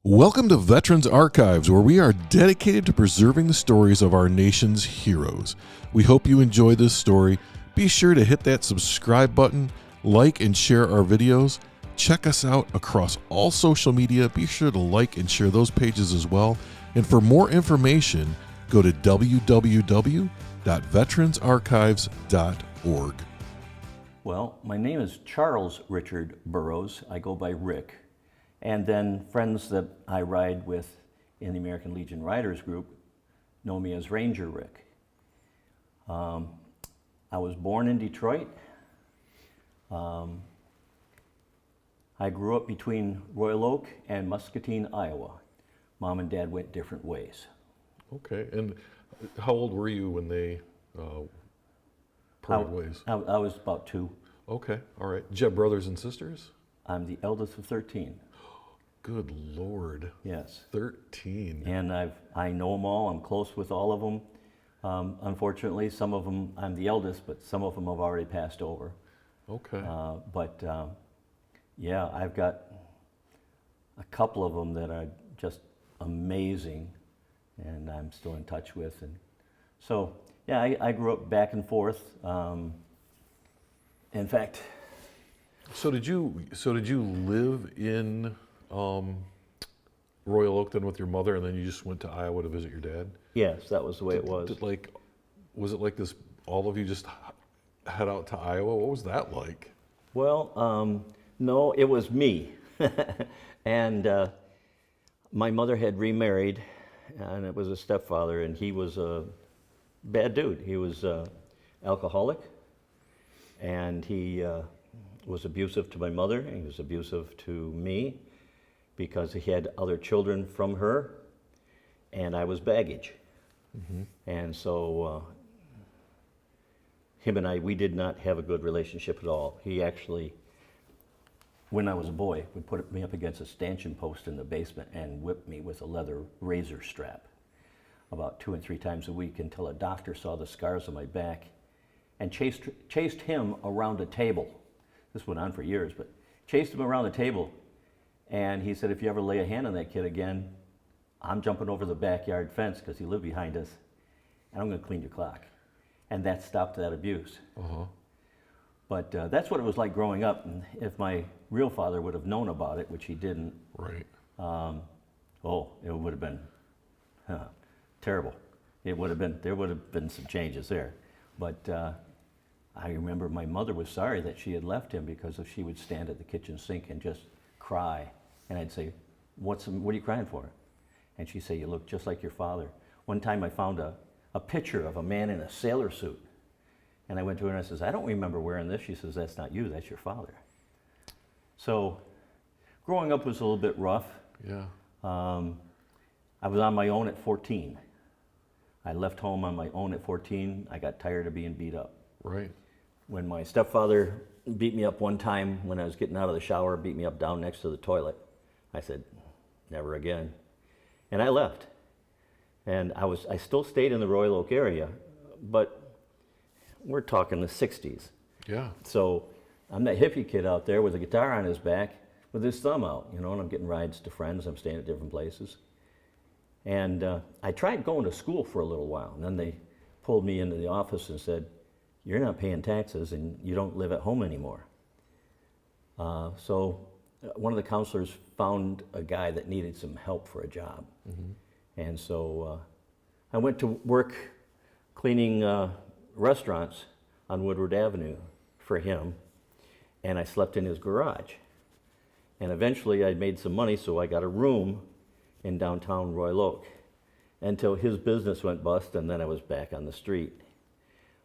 Welcome to Veterans Archives, where we are dedicated to preserving the stories of our nation's heroes. We hope you enjoy this story. Be sure to hit that subscribe button, like and share our videos. Check us out across all social media. Be sure to like and share those pages as well. And for more information, go to www.veteransarchives.org. Well, my name is Charles Richard Burroughs. I go by Rick. And then friends that I ride with in the American Legion Riders Group know me as Ranger Rick. I was born in Detroit. I grew up between Royal Oak and Muscatine, Iowa. Mom and Dad went different ways. Okay, and how old were you when they parted ways? I was about 2. Okay, all right. Did you have brothers and sisters? I'm the eldest of 13. Good Lord. Yes. 13. And I know them all. I'm close with all of them. Unfortunately, some of them, I'm the eldest, but some of them have already passed over. Okay. Yeah, I've got a couple of them that are just amazing, and I'm still in touch with. And so, yeah, I grew up back and forth. In fact, So did you live in Royal Oak then with your mother, and then you just went to Iowa to visit your dad? yes, that was the way it was. Was it like this? All of you just head out to Iowa? What was that like? Well, no, it was me. And my mother had remarried, and it was a stepfather, and he was a bad dude. He was alcoholic, and he was abusive to my mother, and he was abusive to me because he had other children from her, and I was baggage. Mm-hmm. And so him and I, we did not have a good relationship at all. He actually, when I was a boy, would put me up against a stanchion post in the basement and whip me with a leather razor strap about 2 and 3 times a week until a doctor saw the scars on my back and chased him around a table. This went on for years, but chased him around the table. And he said, if you ever lay a hand on that kid again, I'm jumping over the backyard fence, because he lived behind us, and I'm going to clean your clock. And that stopped that abuse. Uh-huh. But that's what it was like growing up. And if my real father would have known about it, which he didn't, Right. it would have been terrible. There would have been some changes there. But I remember my mother was sorry that she had left him, because if she would stand at the kitchen sink and just cry, and I'd say, what are you crying for? And she'd say, you look just like your father. One time I found a picture of a man in a sailor suit, and I went to her and I says, I don't remember wearing this. She says, that's not you, that's your father. So growing up was a little bit rough. Yeah. I was on my own at 14. I left home on my own at 14. I got tired of being beat up. Right. When my stepfather beat me up one time when I was getting out of the shower, beat me up down next to the toilet, I said, never again. And I left. And I still stayed in the Royal Oak area, but we're talking the 60s. Yeah. So I'm that hippie kid out there with a guitar on his back with his thumb out, and I'm getting rides to friends. I'm staying at different places. And I tried going to school for a little while, and then they pulled me into the office and said, you're not paying taxes and you don't live at home anymore. So one of the counselors found a guy that needed some help for a job. Mm-hmm. And so I went to work cleaning restaurants on Woodward Avenue for him, and I slept in his garage. And eventually I made some money, so I got a room in downtown Royal Oak until his business went bust, and then I was back on the street.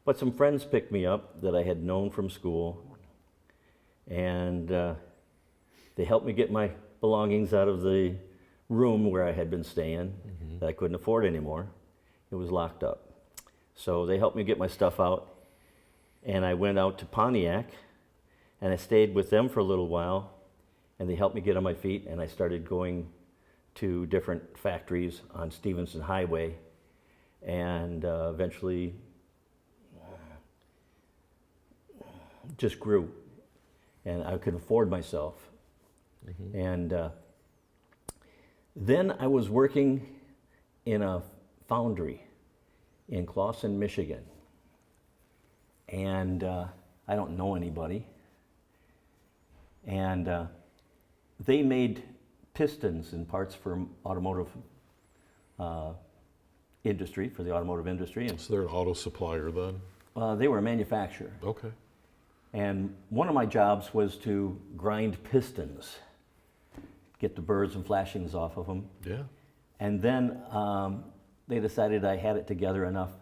But some friends picked me up that I had known from school, and they helped me get my belongings out of the room where I had been staying, Mm-hmm. that I couldn't afford anymore. It was locked up. So they helped me get my stuff out, and I went out to Pontiac, and I stayed with them for a little while, and they helped me get on my feet, and I started going to different factories on Stevenson Highway, and eventually just grew, and I could afford myself. Mm-hmm. And Then I was working in a foundry in Clawson, Michigan. And I don't know anybody. And they made pistons and parts for automotive industry, for the automotive industry. And So they're an auto supplier then? they were a manufacturer. Okay. And one of my jobs was to grind pistons, get the burrs and flashings off of them. Yeah. And then they decided I had it together enough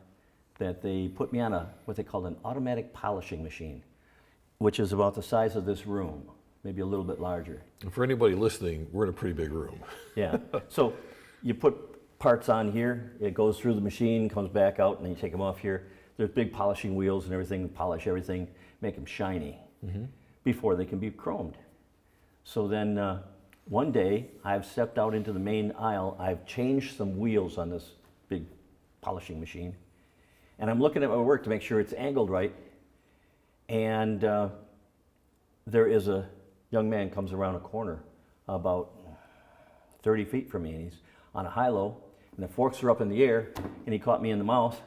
that they put me on what they called an automatic polishing machine, which is about the size of this room, maybe a little bit larger. And for anybody listening, we're in a pretty big room. Yeah. So you put parts on here, it goes through the machine, comes back out, and then you take them off here. There's big polishing wheels and everything, polish everything, make them shiny before they can be chromed. So then one day, I've stepped out into the main aisle, I've changed some wheels on this big polishing machine, and I'm looking at my work to make sure it's angled right, and there is a young man comes around a corner about 30 feet from me, and he's on a high-low, and the forks are up in the air, and he caught me in the mouth,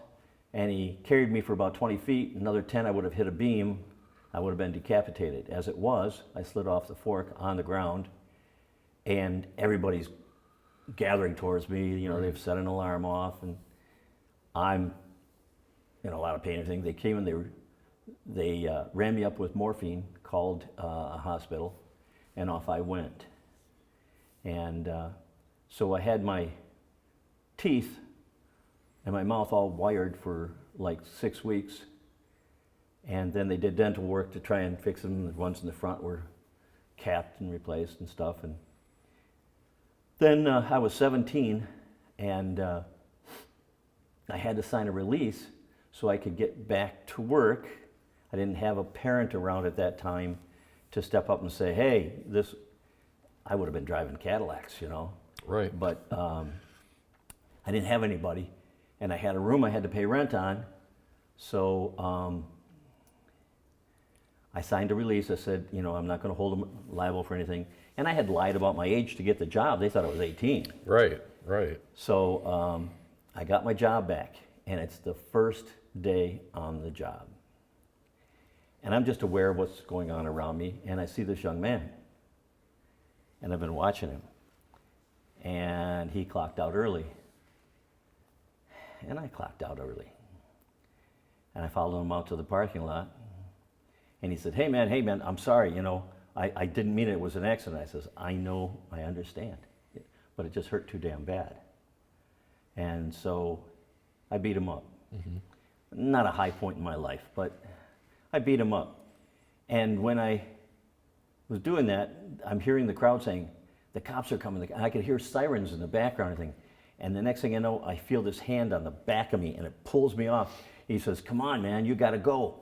and he carried me for about 20 feet. Another 10, I would have hit a beam. I would have been decapitated. As it was, I slid off the fork on the ground, and everybody's gathering towards me. You know, they've set an alarm off, and I'm in a lot of pain and everything. They came and they ran me up with morphine, called a hospital, and off I went. And so I had my teeth and my mouth all wired for like 6 weeks. And then they did dental work to try and fix them. The ones in the front were capped and replaced and stuff. And then I was 17, and I had to sign a release so I could get back to work. I didn't have a parent around at that time to step up and say, hey, I would have been driving Cadillacs, you know. Right. But I didn't have anybody, and I had a room I had to pay rent on. So I signed a release. I said, you know, I'm not going to hold them liable for anything. And I had lied about my age to get the job. They thought I was 18. Right, right. So I got my job back, and it's the first day on the job. And I'm just aware of what's going on around me, and I see this young man. And I've been watching him. And he clocked out early. And I clocked out early. And I followed him out to the parking lot. And he said, hey man, I'm sorry, you know, I didn't mean it was an accident. I says, I know, I understand, but it just hurt too damn bad. And so I beat him up. Not a high point in my life, but I beat him up. And when I was doing that, I'm hearing the crowd saying, the cops are coming. I could hear sirens in the background and thing. And the next thing I know, I feel this hand on the back of me, and it pulls me off. He says, come on, man, you got to go.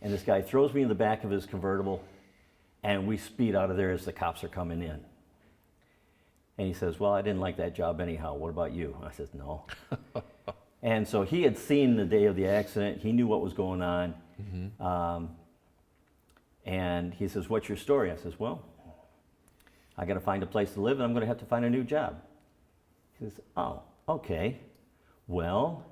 And this guy throws me in the back of his convertible, and we speed out of there as the cops are coming in. And he says, well, I didn't like that job anyhow. What about you? I said, no. And so he had seen the day of the accident. He knew what was going on. And he says, what's your story? I says, well, I got to find a place to live, and I'm going to have to find a new job. He says, oh, okay. Well,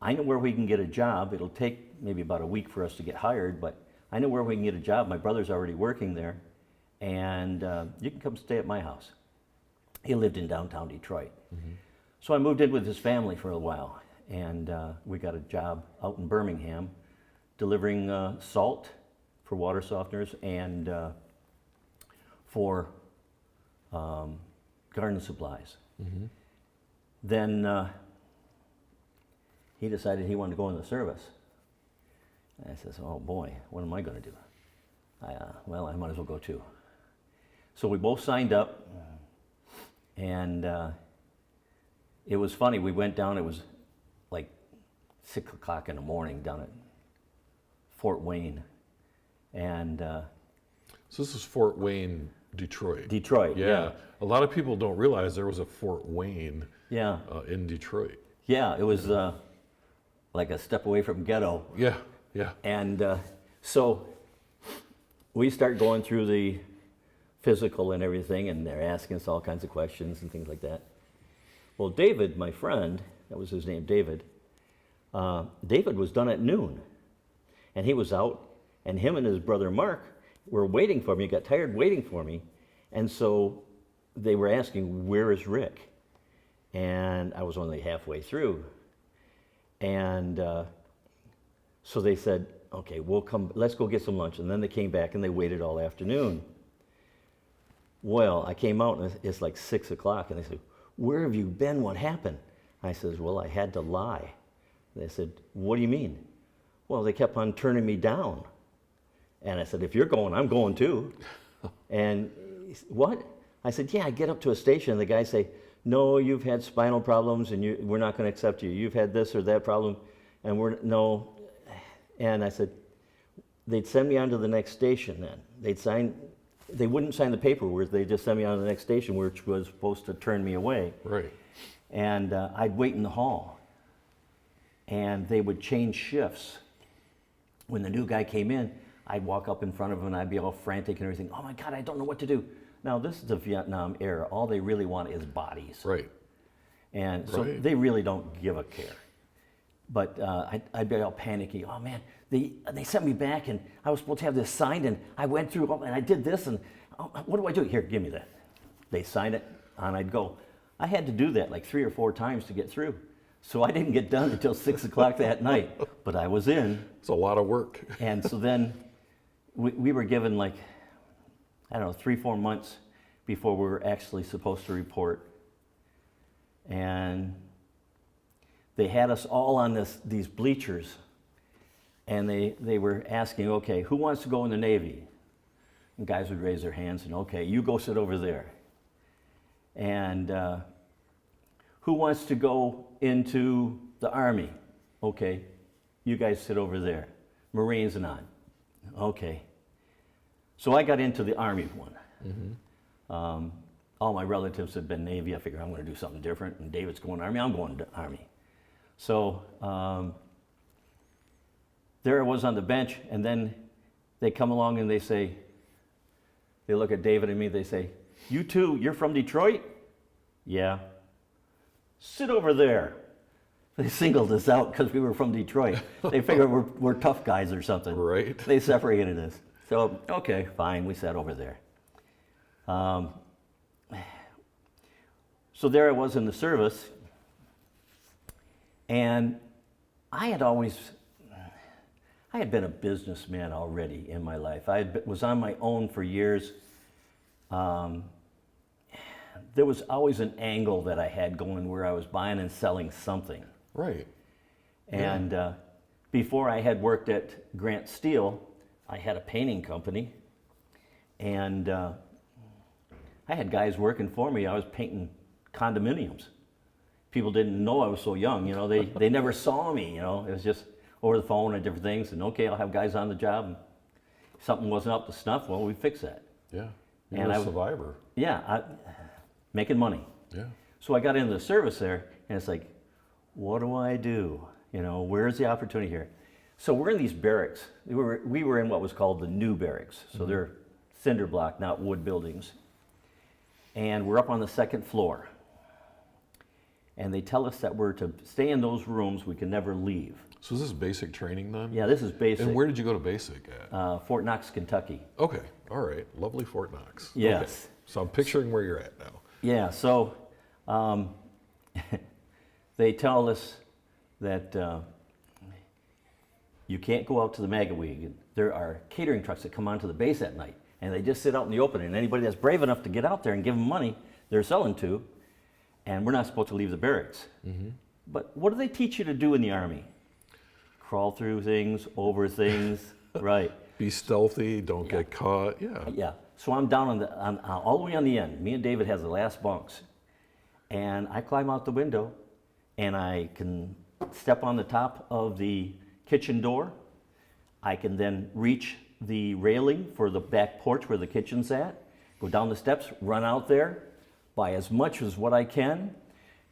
I know where we can get a job. It'll take maybe about a week for us to get hired, but I know where we can get a job. My brother's already working there, and you can come stay at my house. He lived in downtown Detroit. So I moved in with his family for a while, and we got a job out in Birmingham delivering salt for water softeners and for garden supplies. Then he decided he wanted to go in the service. And I says, oh boy, what am I going to do? Well, I might as well go too. So we both signed up, and it was funny. We went down, it was like 6 o'clock in the morning down at Fort Wayne. And So this is Fort Wayne, Detroit. Detroit, yeah. A lot of people don't realize there was a Fort Wayne Yeah. In Detroit. Yeah, it was like a step away from ghetto. Yeah, yeah. And so we start going through the physical and everything, and they're asking us all kinds of questions and things like that. Well, David, my friend, that was his name, David, David was done at noon. And he was out, and him and his brother Mark were waiting for me. He got tired waiting for me. And so they were asking, where is Rick? And I was only halfway through. And so they said, okay, we'll come, let's go get some lunch. And then they came back and they waited all afternoon. Well, I came out and it's like 6 o'clock, and they said, where have you been? What happened? I says, well, I had to lie. They said, what do you mean? Well, they kept on turning me down. And I said, if you're going, I'm going too. And he said, what? I said, yeah, I get up to a station and the guys say, no, you've had spinal problems and we're not going to accept you. You've had this or that problem and no. And I said, they'd send me on to the next station then. They wouldn't sign the paperwork. They just sent me on to the next station, which was supposed to turn me away. Right. And I'd wait in the hall. And they would change shifts. When the new guy came in, I'd walk up in front of him and I'd be all frantic and everything. Oh my God, I don't know what to do. Now, this is the Vietnam era. All they really want is bodies. Right. And so they really don't give a care. But I'd be all panicky. Oh man, they sent me back and I was supposed to have this signed and I went through and I did this and what do I do? Here, give me that. They signed it and I'd go. I had to do that like 3 or 4 times to get through. So I didn't get done until 6 o'clock that night, but I was in. It's a lot of work. And so then we were given like, I don't know, 3-4 months before we were actually supposed to report. And they had us all on these bleachers. And they were asking, okay, who wants to go in the Navy? And guys would raise their hands and, okay, you go sit over there. And who wants to go into the Army? Okay, you guys sit over there. Marines and on. Okay. So I got into the Army one. Mm-hmm. All my relatives had been Navy. I figured I'm going to do something different. And David's going Army. I'm going to Army. So there I was on the bench, and then they come along and they say, they look at David and me, they say, you two, you're from Detroit? Yeah. Sit over there. They singled us out because we were from Detroit. They figured we're tough guys or something. Right. They separated us. So, okay, fine, we sat over there. So there I was in the service, and I had been a businessman already in my life. Was on my own for years. There was always an angle that I had going where I was buying and selling something. Right. And before I had worked at Grant Steel, I had a painting company. And I had guys working for me. I was painting condominiums. People didn't know I was so young. You know, they never saw me. You know, it was just over the phone and different things. And okay, I'll have guys on the job. And if something wasn't up to snuff, well, we fix that. Yeah. You're a survivor. Yeah. Making money. Yeah. So I got into the service there, and it's like, what do I do? You know, where's the opportunity here? So we're in these barracks. We were in what was called the new barracks. So mm-hmm. They're cinder block, not wood buildings. And we're up on the 2nd floor. And they tell us that we're to stay in those rooms. We can never leave. So is this basic training then? Yeah, this is basic. And where did you go to basic at? Fort Knox, Kentucky. Okay, all right. Lovely Fort Knox. Yes. Okay. So I'm picturing where you're at now. Yeah, so they tell us that you can't go out to the Magawig. There are catering trucks that come onto the base at night, and they just sit out in the open, and anybody that's brave enough to get out there and give them money, they're selling to, and we're not supposed to leave the barracks. Mm-hmm. But what do they teach you to do in the Army? Crawl through things, over things, right. Be stealthy, don't get caught, yeah. Yeah, so I'm down on all the way on the end. Me and David has the last bunks. And I climb out the window, and I can step on the top of the kitchen door. I can then reach the railing for the back porch where the kitchen's at, go down the steps, run out there, buy as much as what I can,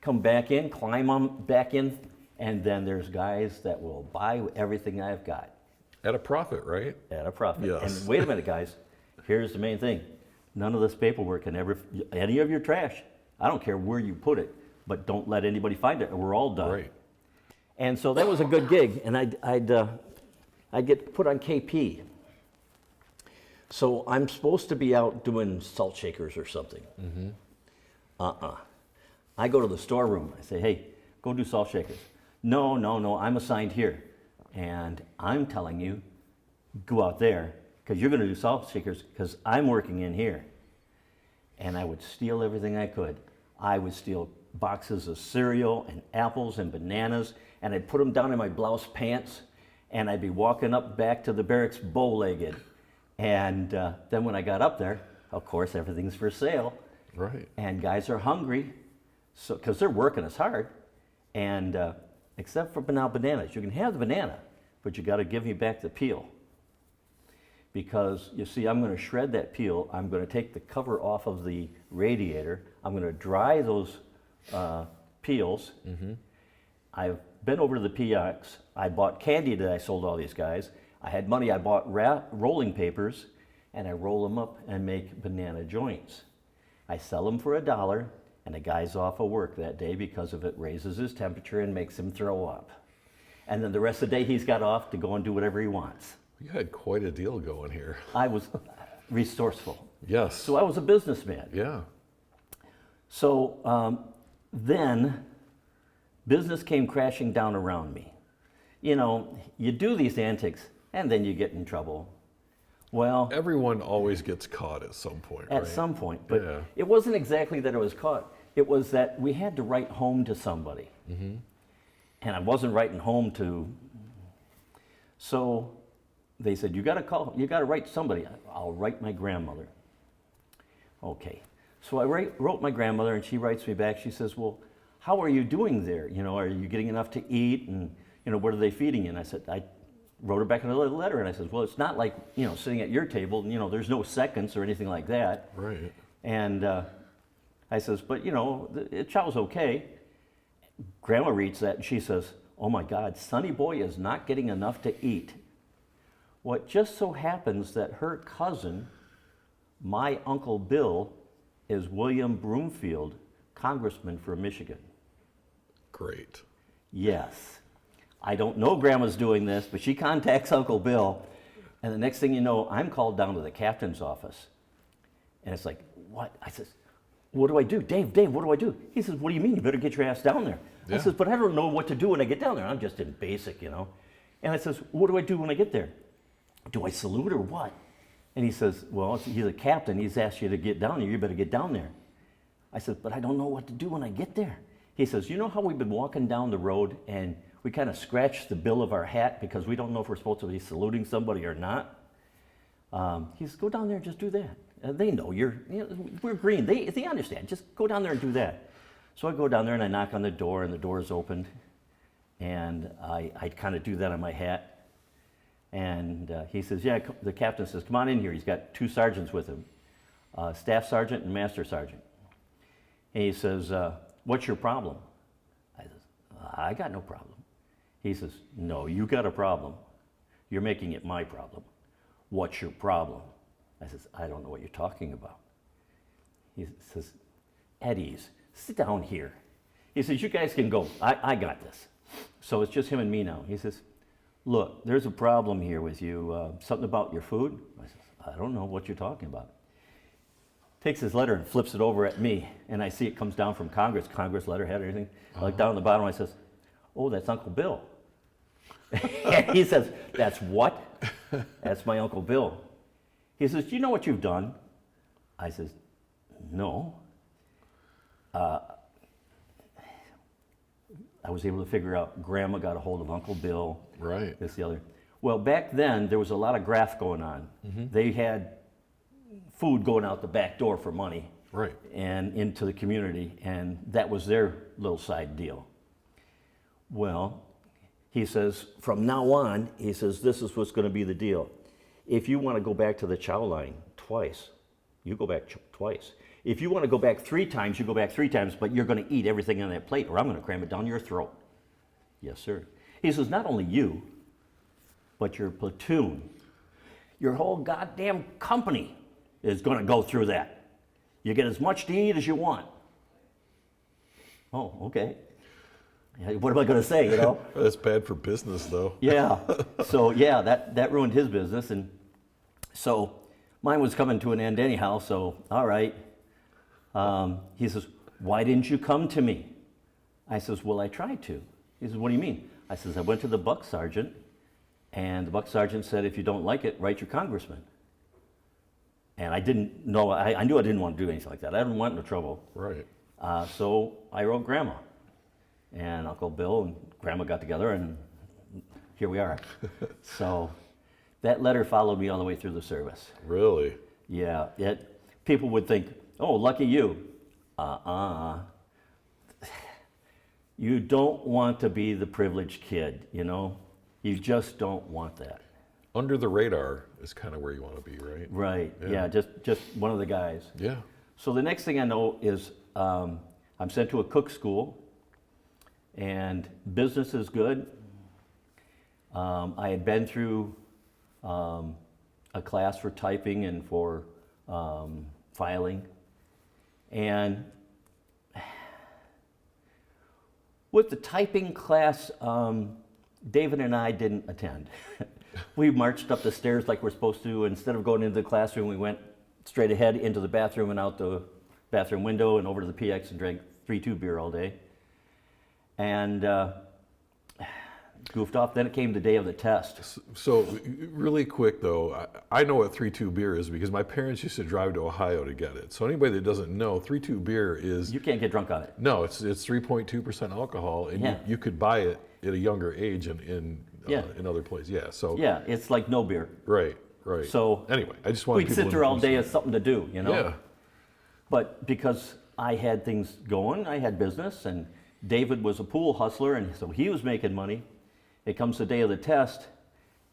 come back in, climb on back in, and then there's guys that will buy everything I've got. At a profit, right? At a profit. Yes. And wait a minute, guys. Here's the main thing. none of this paperwork and any of your trash. I don't care where you put it, but don't let anybody find it, or we're all done. Right. And so that was a good gig, and I'd get put on KP. So I'm supposed to be out doing salt shakers or something. I go to the storeroom. I say, hey, go do salt shakers. No, I'm assigned here. And I'm telling you, go out there, because you're going to do salt shakers, because I'm working in here. And I would steal everything I could. I would steal boxes of cereal and apples and bananas, and I'd put them down in my blouse pants, and I'd be walking up back to the barracks bow-legged. And then when I got up there, of course, everything's for sale. Right. And guys are hungry, so because they're working us hard. And except for now bananas. You can have the banana, but you got to give me back the peel. Because, you see, I'm going to shred that peel. I'm going to take the cover off of the radiator. I'm going to dry those peels. I've been over to the PX. I bought candy that I sold all these guys. I had money. I bought rolling papers, and I roll them up and make banana joints. I sell them for $1, and the guy's off of work that day because of it raises his temperature and makes him throw up. And then the rest of the day, he's got off to go and do whatever he wants. You had quite a deal going here. I was resourceful. Yes. So I was a businessman. Yeah. So then business came crashing down around me. You know, you do these antics and then you get in trouble. Well, Everyone always gets caught at some point, at right? some point, but Yeah. it wasn't exactly that I was caught. It was that we had to write home to somebody. And I wasn't writing home to, so they said, you got to write somebody. I'll write my grandmother. Okay. So I wrote my grandmother, and she writes me back. She says, well, how are you doing there? You know, are you getting enough to eat? And, you know, what are they feeding you? And I wrote her back another letter, and I said, well, it's not like, you know, sitting at your table, you know, there's no seconds or anything like that. Right. And I says, but, you know, the chow's okay. Grandma reads that, and she says, oh, my God, Sonny Boy is not getting enough to eat. Well, it just so happens that her cousin, my Uncle Bill, is William Broomfield, congressman for Michigan. Great. Yes. I don't know Grandma's doing this, but she contacts Uncle Bill, and the next thing you know, I'm called down to the captain's office. And it's like, what? I says, what do I do? Dave, what do I do? He says, what do you mean? You better get your ass down there. Yeah. I says, but I don't know what to do when I get down there. I'm just in basic, you know. And I says, what do I do when I get there? Do I salute or what? And he says, well, he's a captain. He's asked you to get down there. You better get down there. I said, but I don't know what to do when I get there. He says, you know how we've been walking down the road and we kind of scratch the bill of our hat because we don't know if we're supposed to be saluting somebody or not? He says, go down there and just do that. They know we're green. They understand. Just go down there and do that. So I go down there and I knock on the door, and the door is opened. And I kind of do that on my hat. And he says, yeah, the captain says, come on in here. He's got 2 sergeants with him, staff sergeant and master sergeant. And he says, what's your problem? I says, I got no problem. He says, no, you got a problem. You're making it my problem. What's your problem? I says, I don't know what you're talking about. He says, Eddie's, sit down here. He says, you guys can go. I got this. So it's just him and me now. He says, look, there's a problem here with you. Something about your food? I says, I don't know what you're talking about. Takes his letter and flips it over at me, and I see it comes down from Congress letterhead and everything. I look down at the bottom, I says, oh, that's Uncle Bill. And he says, that's what? That's my Uncle Bill. He says, do you know what you've done? I says, no. I was able to figure out Grandma got a hold of Uncle Bill. Right. This, the other. Well, back then, there was a lot of graft going on. They had food going out the back door for money. Right. And into the community, and that was their little side deal. Well, he says, from now on, he says, this is what's going to be the deal. If you want to go back to the chow line twice, you go back twice. If you want to go back 3 times, you go back 3 times, but you're going to eat everything on that plate, or I'm going to cram it down your throat. Yes, sir. He says, not only you, but your platoon, your whole goddamn company is going to go through that. You get as much to eat as you want. Oh, okay. What am I going to say, you know? That's bad for business, though. Yeah. So, yeah, that ruined his business. And so mine was coming to an end anyhow. So, all right. He says, why didn't you come to me? I says, well, I tried to. He says, what do you mean? I says, I went to the buck sergeant, and the buck sergeant said, if you don't like it, write your congressman. And I didn't know, I knew I didn't want to do anything like that. I didn't want no trouble. Right. So I wrote Grandma. And Uncle Bill and Grandma got together, and here we are. So that letter followed me all the way through the service. Really? Yeah. People would think, oh, lucky you. You don't want to be the privileged kid, you know? You just don't want that. Under the radar is kind of where you want to be, right? Right. Yeah, just one of the guys. Yeah. So the next thing I know is I'm sent to a cook school, and business is good. I had been through a class for typing and for filing. And with the typing class, David and I didn't attend. We marched up the stairs like we're supposed to. Instead of going into the classroom, we went straight ahead into the bathroom and out the bathroom window and over to the PX and drank 3-2 beer all day. And goofed off. Then it came the day of the test. So really quick though, I know what 3-2 beer is because my parents used to drive to Ohio to get it. So anybody that doesn't know, 3-2 beer is... You can't get drunk on it. No, it's 3.2% alcohol, and you could buy it at a younger age in other places. Yeah, so... Yeah, it's like no beer. Right. So anyway, I just wanted we'd sit there all day as something to do, you know? Yeah. But because I had things going, I had business, and David was a pool hustler, and so he was making money. It comes the day of the test,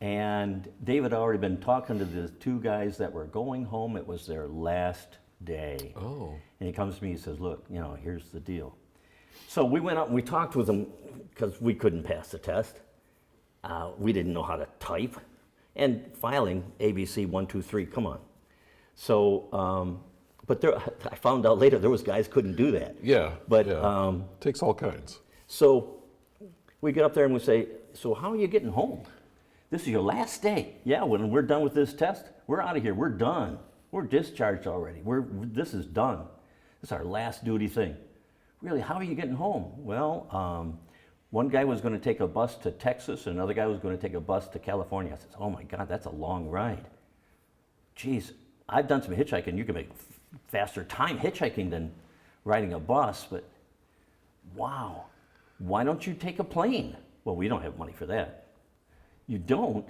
and David had already been talking to the two guys that were going home. It was their last day. Oh. And he comes to me, he says, look, you know, here's the deal. So we went up and we talked with them because we couldn't pass the test. We didn't know how to type. And filing, ABC, 1, 2, 3, come on. So, but I found out later there was guys couldn't do that. Yeah. But takes all kinds. So we get up there and we say, so how are you getting home? This is your last day. Yeah, when we're done with this test, we're out of here. We're done. We're discharged already. This is done. This is our last duty thing. Really, how are you getting home? Well, one guy was going to take a bus to Texas, and another guy was going to take a bus to California. I said, oh my God, that's a long ride. Geez, I've done some hitchhiking. You can make faster time hitchhiking than riding a bus, but wow, why don't you take a plane? Well, we don't have money for that. You don't?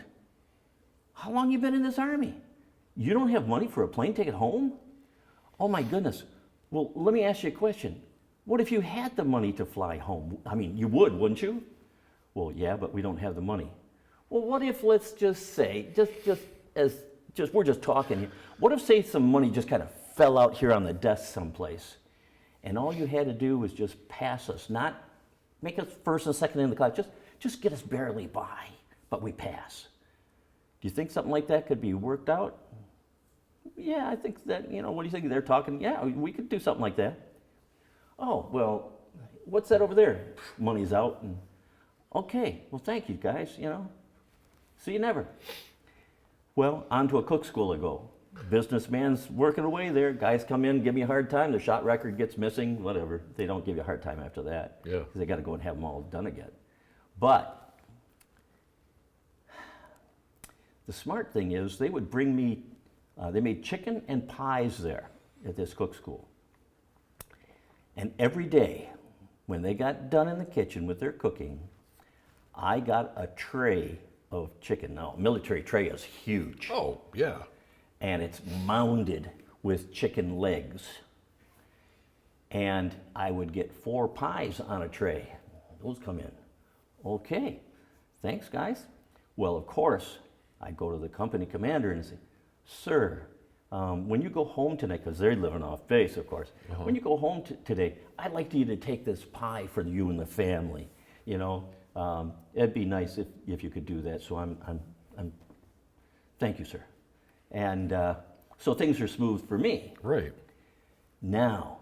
How long you been in this Army? You don't have money for a plane ticket home? Oh my goodness. Well, let me ask you a question. What if you had the money to fly home? I mean, you would, wouldn't you? Well, yeah, but we don't have the money. Well, what if, let's just say, we're just talking here. What if, say, some money just kind of fell out here on the desk someplace, and all you had to do was just pass us, not make us first and second in the class, just get us barely by, but we pass. Do you think something like that could be worked out? Yeah, I think that, what do you think? They're talking, yeah, we could do something like that. Oh, well, what's that over there? Money's out. And, okay, well, thank you, guys, See you never. Well, on to a cook school I go. Businessman's working away there. Guys come in, give me a hard time. Their shot record gets missing, whatever. They don't give you a hard time after that. Yeah. Because they got to go and have them all done again. But the smart thing is they would bring me, they made chicken and pies there at this cook school. And every day when they got done in the kitchen with their cooking, I got a tray of chicken. Now, a military tray is huge. Oh, yeah. And it's mounded with chicken legs. And I would get 4 pies on a tray. Those come in. Okay, thanks, guys. Well, of course, I go to the company commander and say, sir, when you go home tonight, because they're living off base, of course. When you go home today, I'd like you to take this pie for you and the family. It'd be nice if you could do that. So I'm thank you, sir. And So things are smooth for me. Right. Now,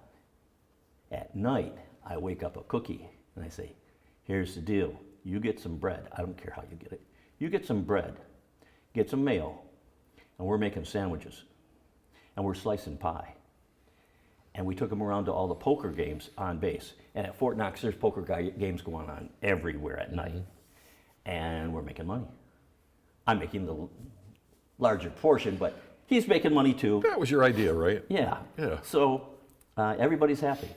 at night, I wake up a cookie and I say, here's the deal. You get some bread. I don't care how you get it. You get some bread, get some mayo, and we're making sandwiches. And we're slicing pie. And we took them around to all the poker games on base. And at Fort Knox, there's poker games going on everywhere at night. And we're making money. I'm making the larger portion, but he's making money too. That was your idea, right? Yeah. Yeah. So everybody's happy.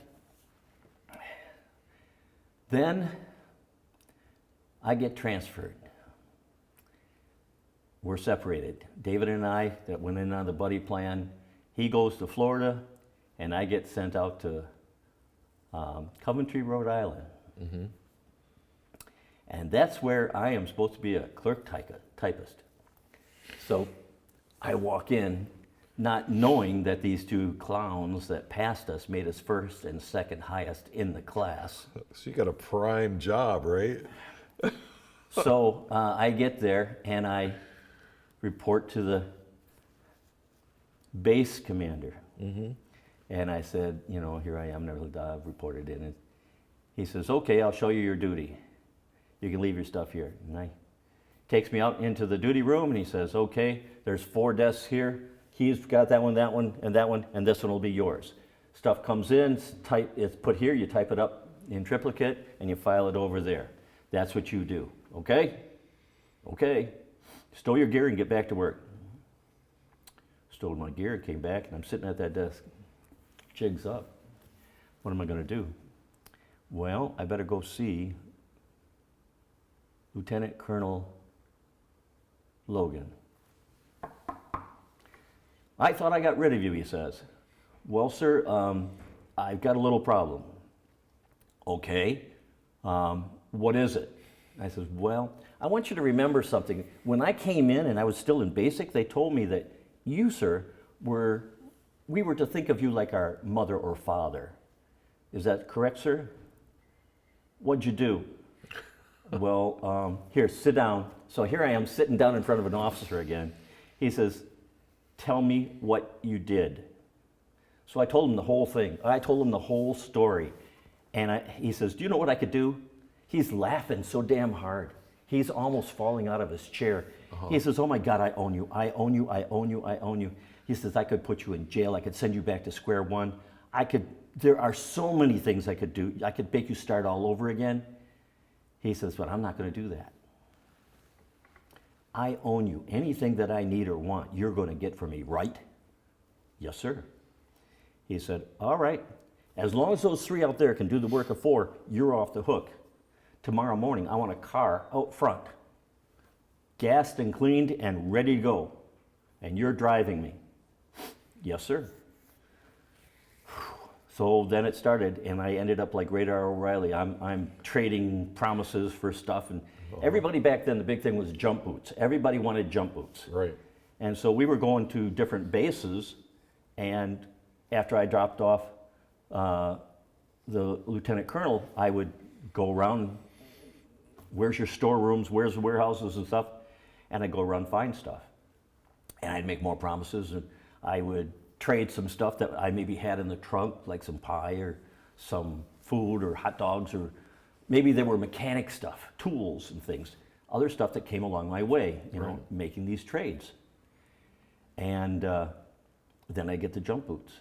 Then I get transferred. We're separated. David and I, that went in on the buddy plan, he goes to Florida, and I get sent out to Coventry, Rhode Island. And that's where I am supposed to be a clerk typist. So I walk in not knowing that these two clowns that passed us made us first and second highest in the class. So you got a prime job, right? So I get there and I report to the base commander. And I said, you know, here I am, I've reported in. And he says, okay, I'll show you your duty. You can leave your stuff here. And he takes me out into the duty room and he says, okay, there's 4 desks here. He's got that one, and this one will be yours. Stuff comes in, it's put here, you type it up in triplicate, and you file it over there. That's what you do, okay? Okay. Stow your gear and get back to work. Stowed my gear, came back, and I'm sitting at that desk. Jigs up. What am I going to do? Well, I better go see Lieutenant Colonel Logan. I thought I got rid of you, he says. Well, sir, I've got a little problem. Okay, what is it? I says, well, I want you to remember something. When I came in and I was still in basic, they told me that you, sir, we were to think of you like our mother or father. Is that correct, sir? What'd you do? Well, here, sit down. So here I am sitting down in front of an officer again. He says, tell me what you did. So I told him the whole thing. I told him the whole story. And he says, do you know what I could do? He's laughing so damn hard. He's almost falling out of his chair. He says, oh my God, I own you. I own you. I own you. I own you. He says, I could put you in jail. I could send you back to square one. There are so many things I could do. I could make you start all over again. He says, but I'm not going to do that. I own you. Anything that I need or want, you're going to get from me, right? Yes, sir. He said, all right. As long as those 3 out there can do the work of 4, you're off the hook. Tomorrow morning, I want a car out front, gassed and cleaned and ready to go. And you're driving me. Yes, sir. So then it started, and I ended up like Radar O'Reilly. I'm trading promises for stuff, and everybody back then, the big thing was jump boots. Everybody wanted jump boots. Right. And so we were going to different bases, and after I dropped off the lieutenant colonel, I would go around, where's your storerooms, where's the warehouses and stuff, and I'd go around and find stuff. And I'd make more promises, and I would trade some stuff that I maybe had in the trunk, like some pie or some food or hot dogs, or maybe there were mechanic stuff, tools and things, other stuff that came along my way, you know, making these trades. And then I get the jump boots.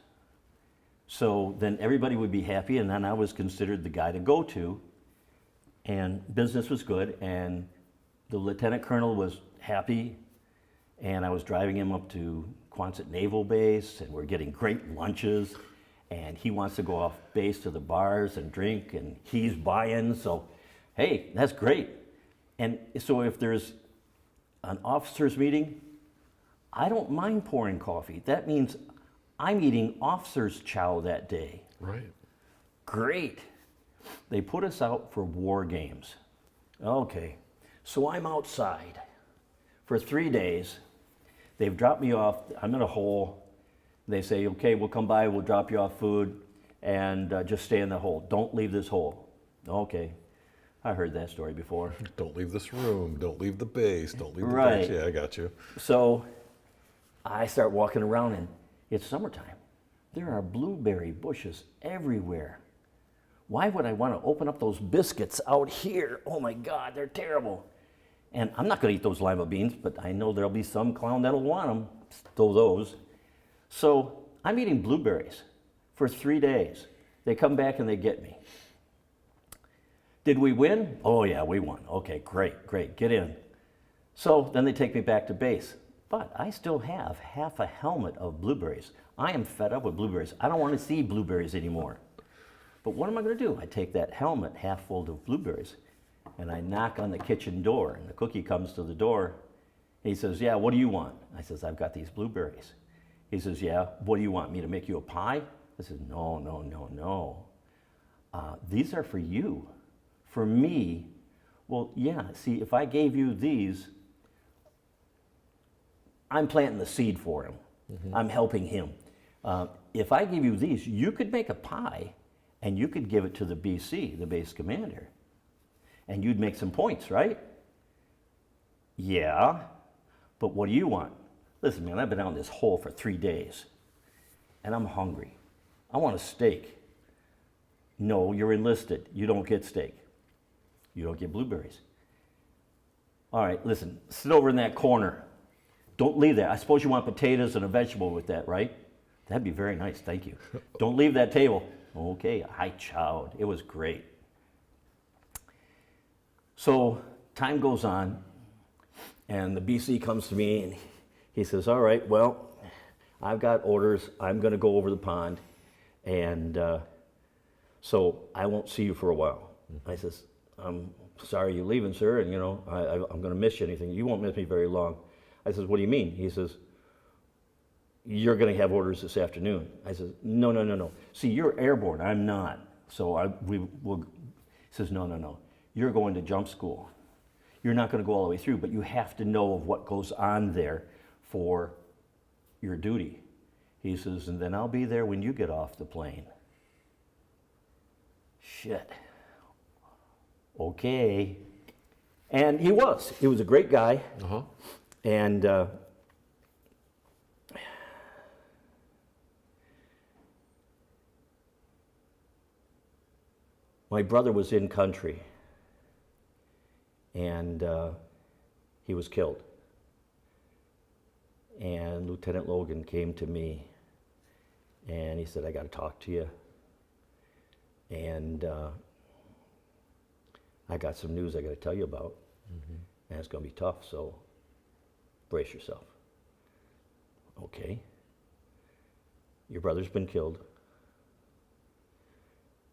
So then everybody would be happy, and then I was considered the guy to go to, and business was good, and the lieutenant colonel was happy, and I was driving him up to Quonset Naval Base, and we're getting great lunches, and he wants to go off base to the bars and drink, and he's buying, so hey, that's great. And so if there's an officers meeting, I don't mind pouring coffee. That means I'm eating officers' chow that day. Right. Great. They put us out for war games. Okay, so I'm outside for 3 days. They've dropped me off. I'm in a hole. They say, okay, we'll come by, we'll drop you off food, and just stay in the hole. Don't leave this hole. Okay. I heard that story before. Don't leave this room. Don't leave the base. Don't leave the Right. base. Yeah, I got you. So I start walking around and it's summertime. There are blueberry bushes everywhere. Why would I want to open up those biscuits out here? Oh my God, they're terrible. And I'm not going to eat those lima beans, but I know there'll be some clown that'll want them, stow those. So I'm eating blueberries for 3 days. They come back and they get me. Did we win? Oh yeah, we won. Okay, great, get in. So then they take me back to base. But I still have half a helmet of blueberries. I am fed up with blueberries. I don't want to see blueberries anymore. But what am I going to do? I take that helmet half full of blueberries and I knock on the kitchen door, and the cookie comes to the door. He says, yeah, what do you want? I says, I've got these blueberries. He says, yeah, what do you want, me to make you a pie? I said, no. These are for you. For me, well, yeah, see, if I gave you these, I'm planting the seed for him. Mm-hmm. I'm helping him. If I give you these, you could make a pie and you could give it to the BC, the base commander, and you'd make some points, right? Yeah, but what do you want? Listen, man, I've been out in this hole for 3 days and I'm hungry. I want a steak. No, you're enlisted. You don't get steak. You don't get blueberries. All right, listen, sit over in that corner. Don't leave that. I suppose you want potatoes and a vegetable with that, right? That'd be very nice, thank you. Don't leave that table. Okay, I chowed. It was great. So time goes on, and the BC comes to me, and he says, all right, well, I've got orders. I'm going to go over the pond, and so I won't see you for a while. I says, I'm sorry you're leaving, sir, and I'm going to miss you anything. You won't miss me very long. I says, what do you mean? He says, you're going to have orders this afternoon. I says, no. See, you're airborne. I'm not. So he says, no. You're going to jump school. You're not going to go all the way through, but you have to know of what goes on there for your duty. He says, and then I'll be there when you get off the plane. Shit. Okay. And he was a great guy. Uh-huh. And my brother was in country, and he was killed. And Lieutenant Logan came to me, and he said, I got to talk to you. And I got some news I got to tell you about, and it's going to be tough, so brace yourself. Okay. Your brother's been killed,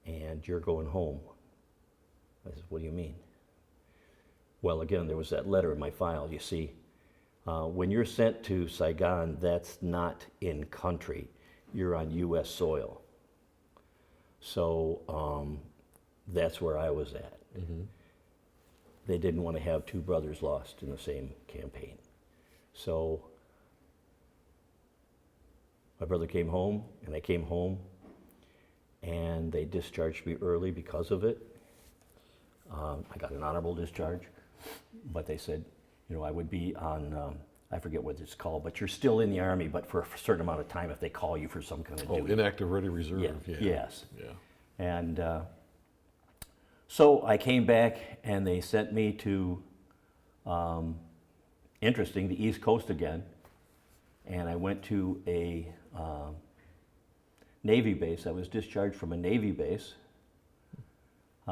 and you're going home. I said, what do you mean? Well, again, there was that letter in my file. You see, when you're sent to Saigon, that's not in country. You're on U.S. soil. So that's where I was at. Mm-hmm. They didn't want to have two brothers lost in the same campaign. So my brother came home, and I came home, and they discharged me early because of it. I got an honorable discharge, but they said, I would be on, I forget what it's called, but you're still in the Army, but for a certain amount of time if they call you for some kind of duty. Inactive ready reserve. Yeah. Yes. Yeah. And so I came back, and they sent me to, the East Coast again, and I went to a Navy base. I was discharged from a Navy base.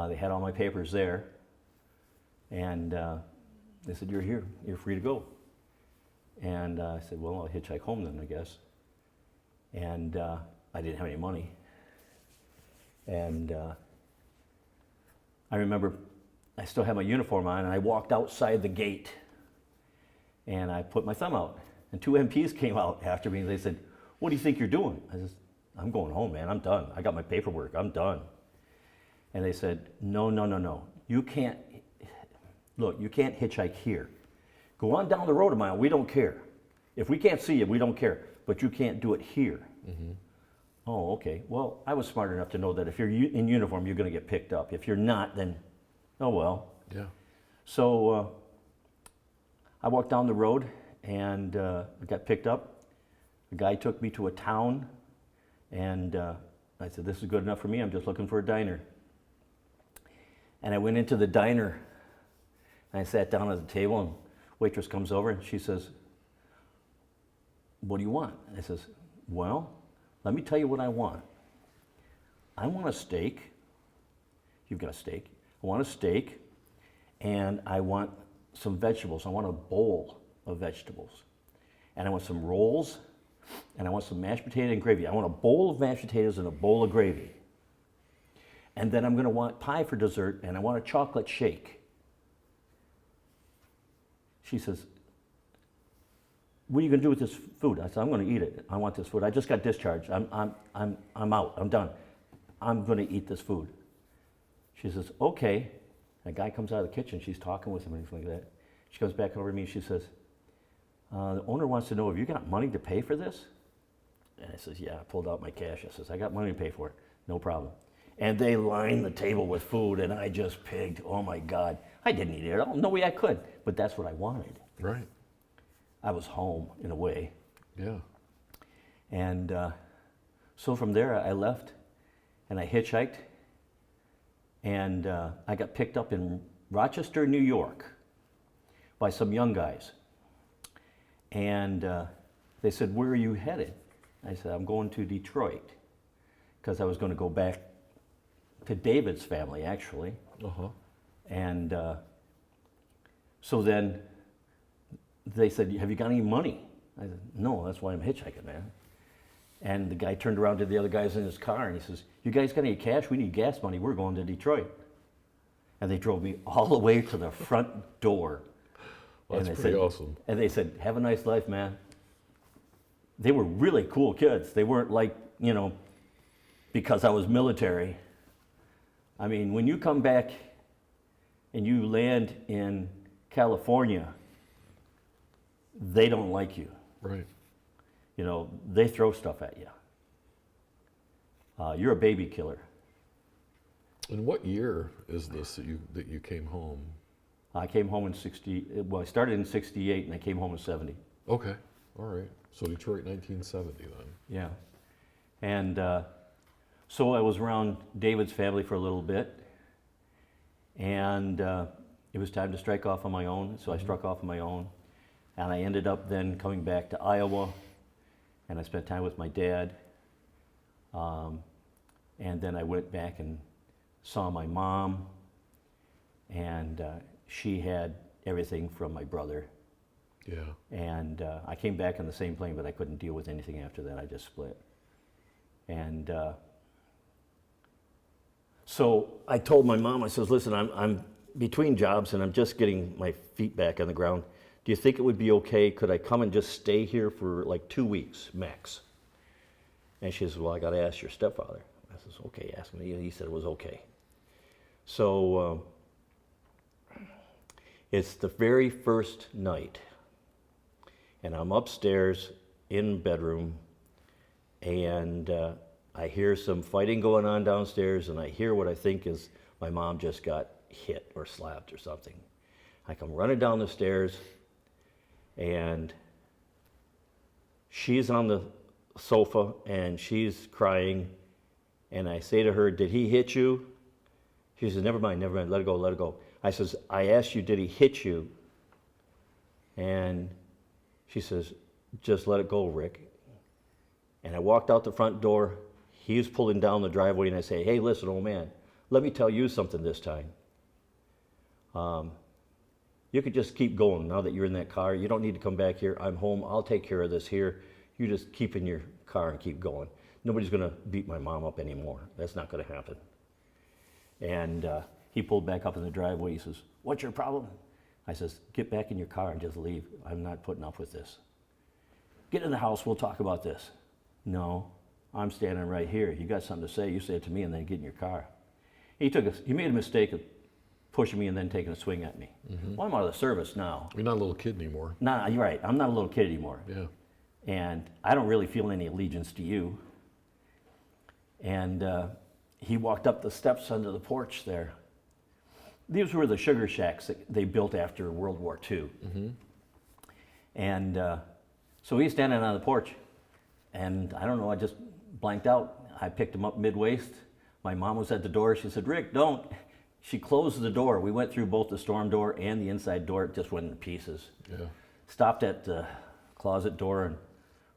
They had all my papers there, and they said, you're here, you're free to go. And I said, well, I'll hitchhike home then, I guess. And I didn't have any money. And I remember I still had my uniform on, and I walked outside the gate, and I put my thumb out, and two MPs came out after me, and they said, what do you think you're doing? I said, I'm going home, man, I'm done. I got my paperwork, I'm done. And they said, no. You can't hitchhike here. Go on down the road a mile, we don't care. If we can't see you, we don't care, but you can't do it here. Mm-hmm. Oh, okay. Well, I was smart enough to know that if you're in uniform, you're going to get picked up. If you're not, then, oh well. Yeah. So I walked down the road, and I got picked up, The guy took me to a town, and I said, this is good enough for me. I'm just looking for a diner. And I went into the diner, and I sat down at the table, and waitress comes over, and she says, what do you want? And I says, well, let me tell you what I want. I want a steak. You've got a steak. I want a steak, and I want some vegetables. I want a bowl of vegetables. And I want some rolls, and I want some mashed potato and gravy. I want a bowl of mashed potatoes and a bowl of gravy. And then I'm going to want pie for dessert, and I want a chocolate shake. She says, what are you going to do with this food? I said, I'm going to eat it. I want this food. I just got discharged. I'm out. I'm done. I'm going to eat this food. She says, okay. A guy comes out of the kitchen. She's talking with him and everything like that. She comes back over to me. She says, the owner wants to know, have you got money to pay for this? And I says, yeah. I pulled out my cash. I says, I got money to pay for it. No problem. And they lined the table with food, and I just pigged. Oh, my God. I didn't eat it at all. No way I could. But that's what I wanted. Right. I was home, in a way. Yeah. And so from there, I left, and I hitchhiked, and I got picked up in Rochester, New York, by some young guys. And they said, where are you headed? I said, I'm going to Detroit, because I was going to go back to David's family, actually. Uh-huh. And so then they said, have you got any money? I said, no, that's why I'm hitchhiking, man. And the guy turned around to the other guys in his car, and he says, you guys got any cash? We need gas money. We're going to Detroit. And they drove me all the way to the front door. Well, that's pretty awesome. And they said, have a nice life, man. They were really cool kids. They weren't like, because I was military. I mean, when you come back and you land in California, they don't like you. Right. They throw stuff at you. You're a baby killer. And what year is this that you came home? I came home in I started in 68 and I came home in 70. Okay. All right. So Detroit 1970 then. Yeah. And so I was around David's family for a little bit. And it was time to strike off on my own. So I struck off on my own. And I ended up then coming back to Iowa. And I spent time with my dad. And then I went back and saw my mom. And she had everything from my brother. Yeah. And I came back on the same plane, but I couldn't deal with anything after that. I just split. And so I told my mom, I says, listen, I'm between jobs and I'm just getting my feet back on the ground. Do you think it would be okay? Could I come and just stay here for like 2 weeks max? And she says, well, I got to ask your stepfather. I says, okay, ask me. He said it was okay. So it's the very first night. And I'm upstairs in bedroom, and I hear some fighting going on downstairs, and I hear what I think is my mom just got hit or slapped or something. I come running down the stairs, and she's on the sofa, and she's crying, and I say to her, did he hit you? She says, never mind, let it go. I says, I asked you, did he hit you? And she says, just let it go, Rick. And I walked out the front door. He was pulling down the driveway, and I say, hey, listen, old man, let me tell you something this time. You could just keep going now that you're in that car. You don't need to come back here. I'm home. I'll take care of this here. You just keep in your car and keep going. Nobody's going to beat my mom up anymore. That's not going to happen. And he pulled back up in the driveway. He says, what's your problem? I says, get back in your car and just leave. I'm not putting up with this. Get in the house, we'll talk about this. No, I'm standing right here. You got something to say, you say it to me and then get in your car. He made a mistake of pushing me and then taking a swing at me. Mm-hmm. Well, I'm out of the service now. You're not a little kid anymore. Nah, you're right. I'm not a little kid anymore. Yeah. And I don't really feel any allegiance to you. And he walked up the steps under the porch there. These were the sugar shacks that they built after World War II. Mm-hmm. And so he's standing on the porch, And I don't know, I just blanked out. I picked him up mid-waist. My mom was at the door. She said, Rick, don't. She closed the door. We went through both the storm door and the inside door. It just went into pieces. Yeah. Stopped at the closet door, and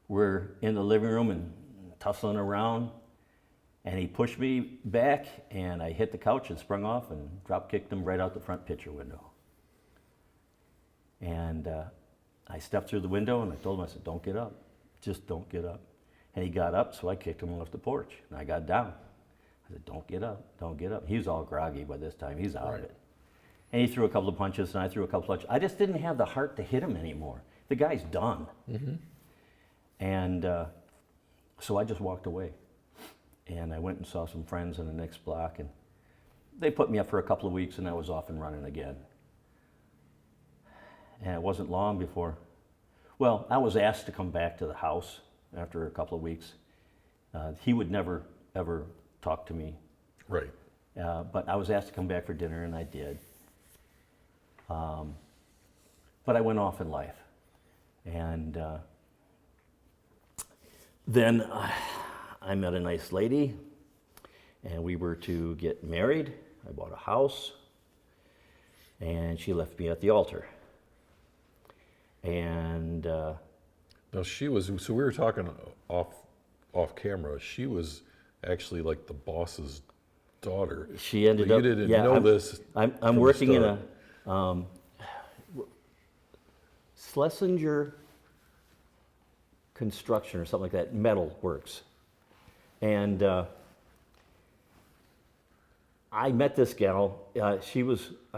we're in the living room and tussling around. And he pushed me back, and I hit the couch and sprung off and drop-kicked him right out the front picture window. And I stepped through the window, and I told him, I said, don't get up. Just don't get up. And he got up, so I kicked him off the porch, and I got down. I said, don't get up, don't get up. He was all groggy by this time. He's out of it. And he threw a couple of punches, and I threw a couple of punches. I just didn't have the heart to hit him anymore. The guy's done. Mm-hmm. And so I just walked away. And I went and saw some friends in the next block, and they put me up for a couple of weeks, and I was off and running again. And it wasn't long before, well, I was asked to come back to the house after a couple of weeks. He would never, ever talk to me. Right. But I was asked to come back for dinner, and I did. But I went off in life. And then I met a nice lady, and we were to get married. I bought a house, and she left me at the altar. And now she was, so we were talking off camera. She was actually like the boss's daughter. She ended but up. You didn't yeah, know this. I'm working in a Schlesinger construction or something like that, metal works. And I met this gal. I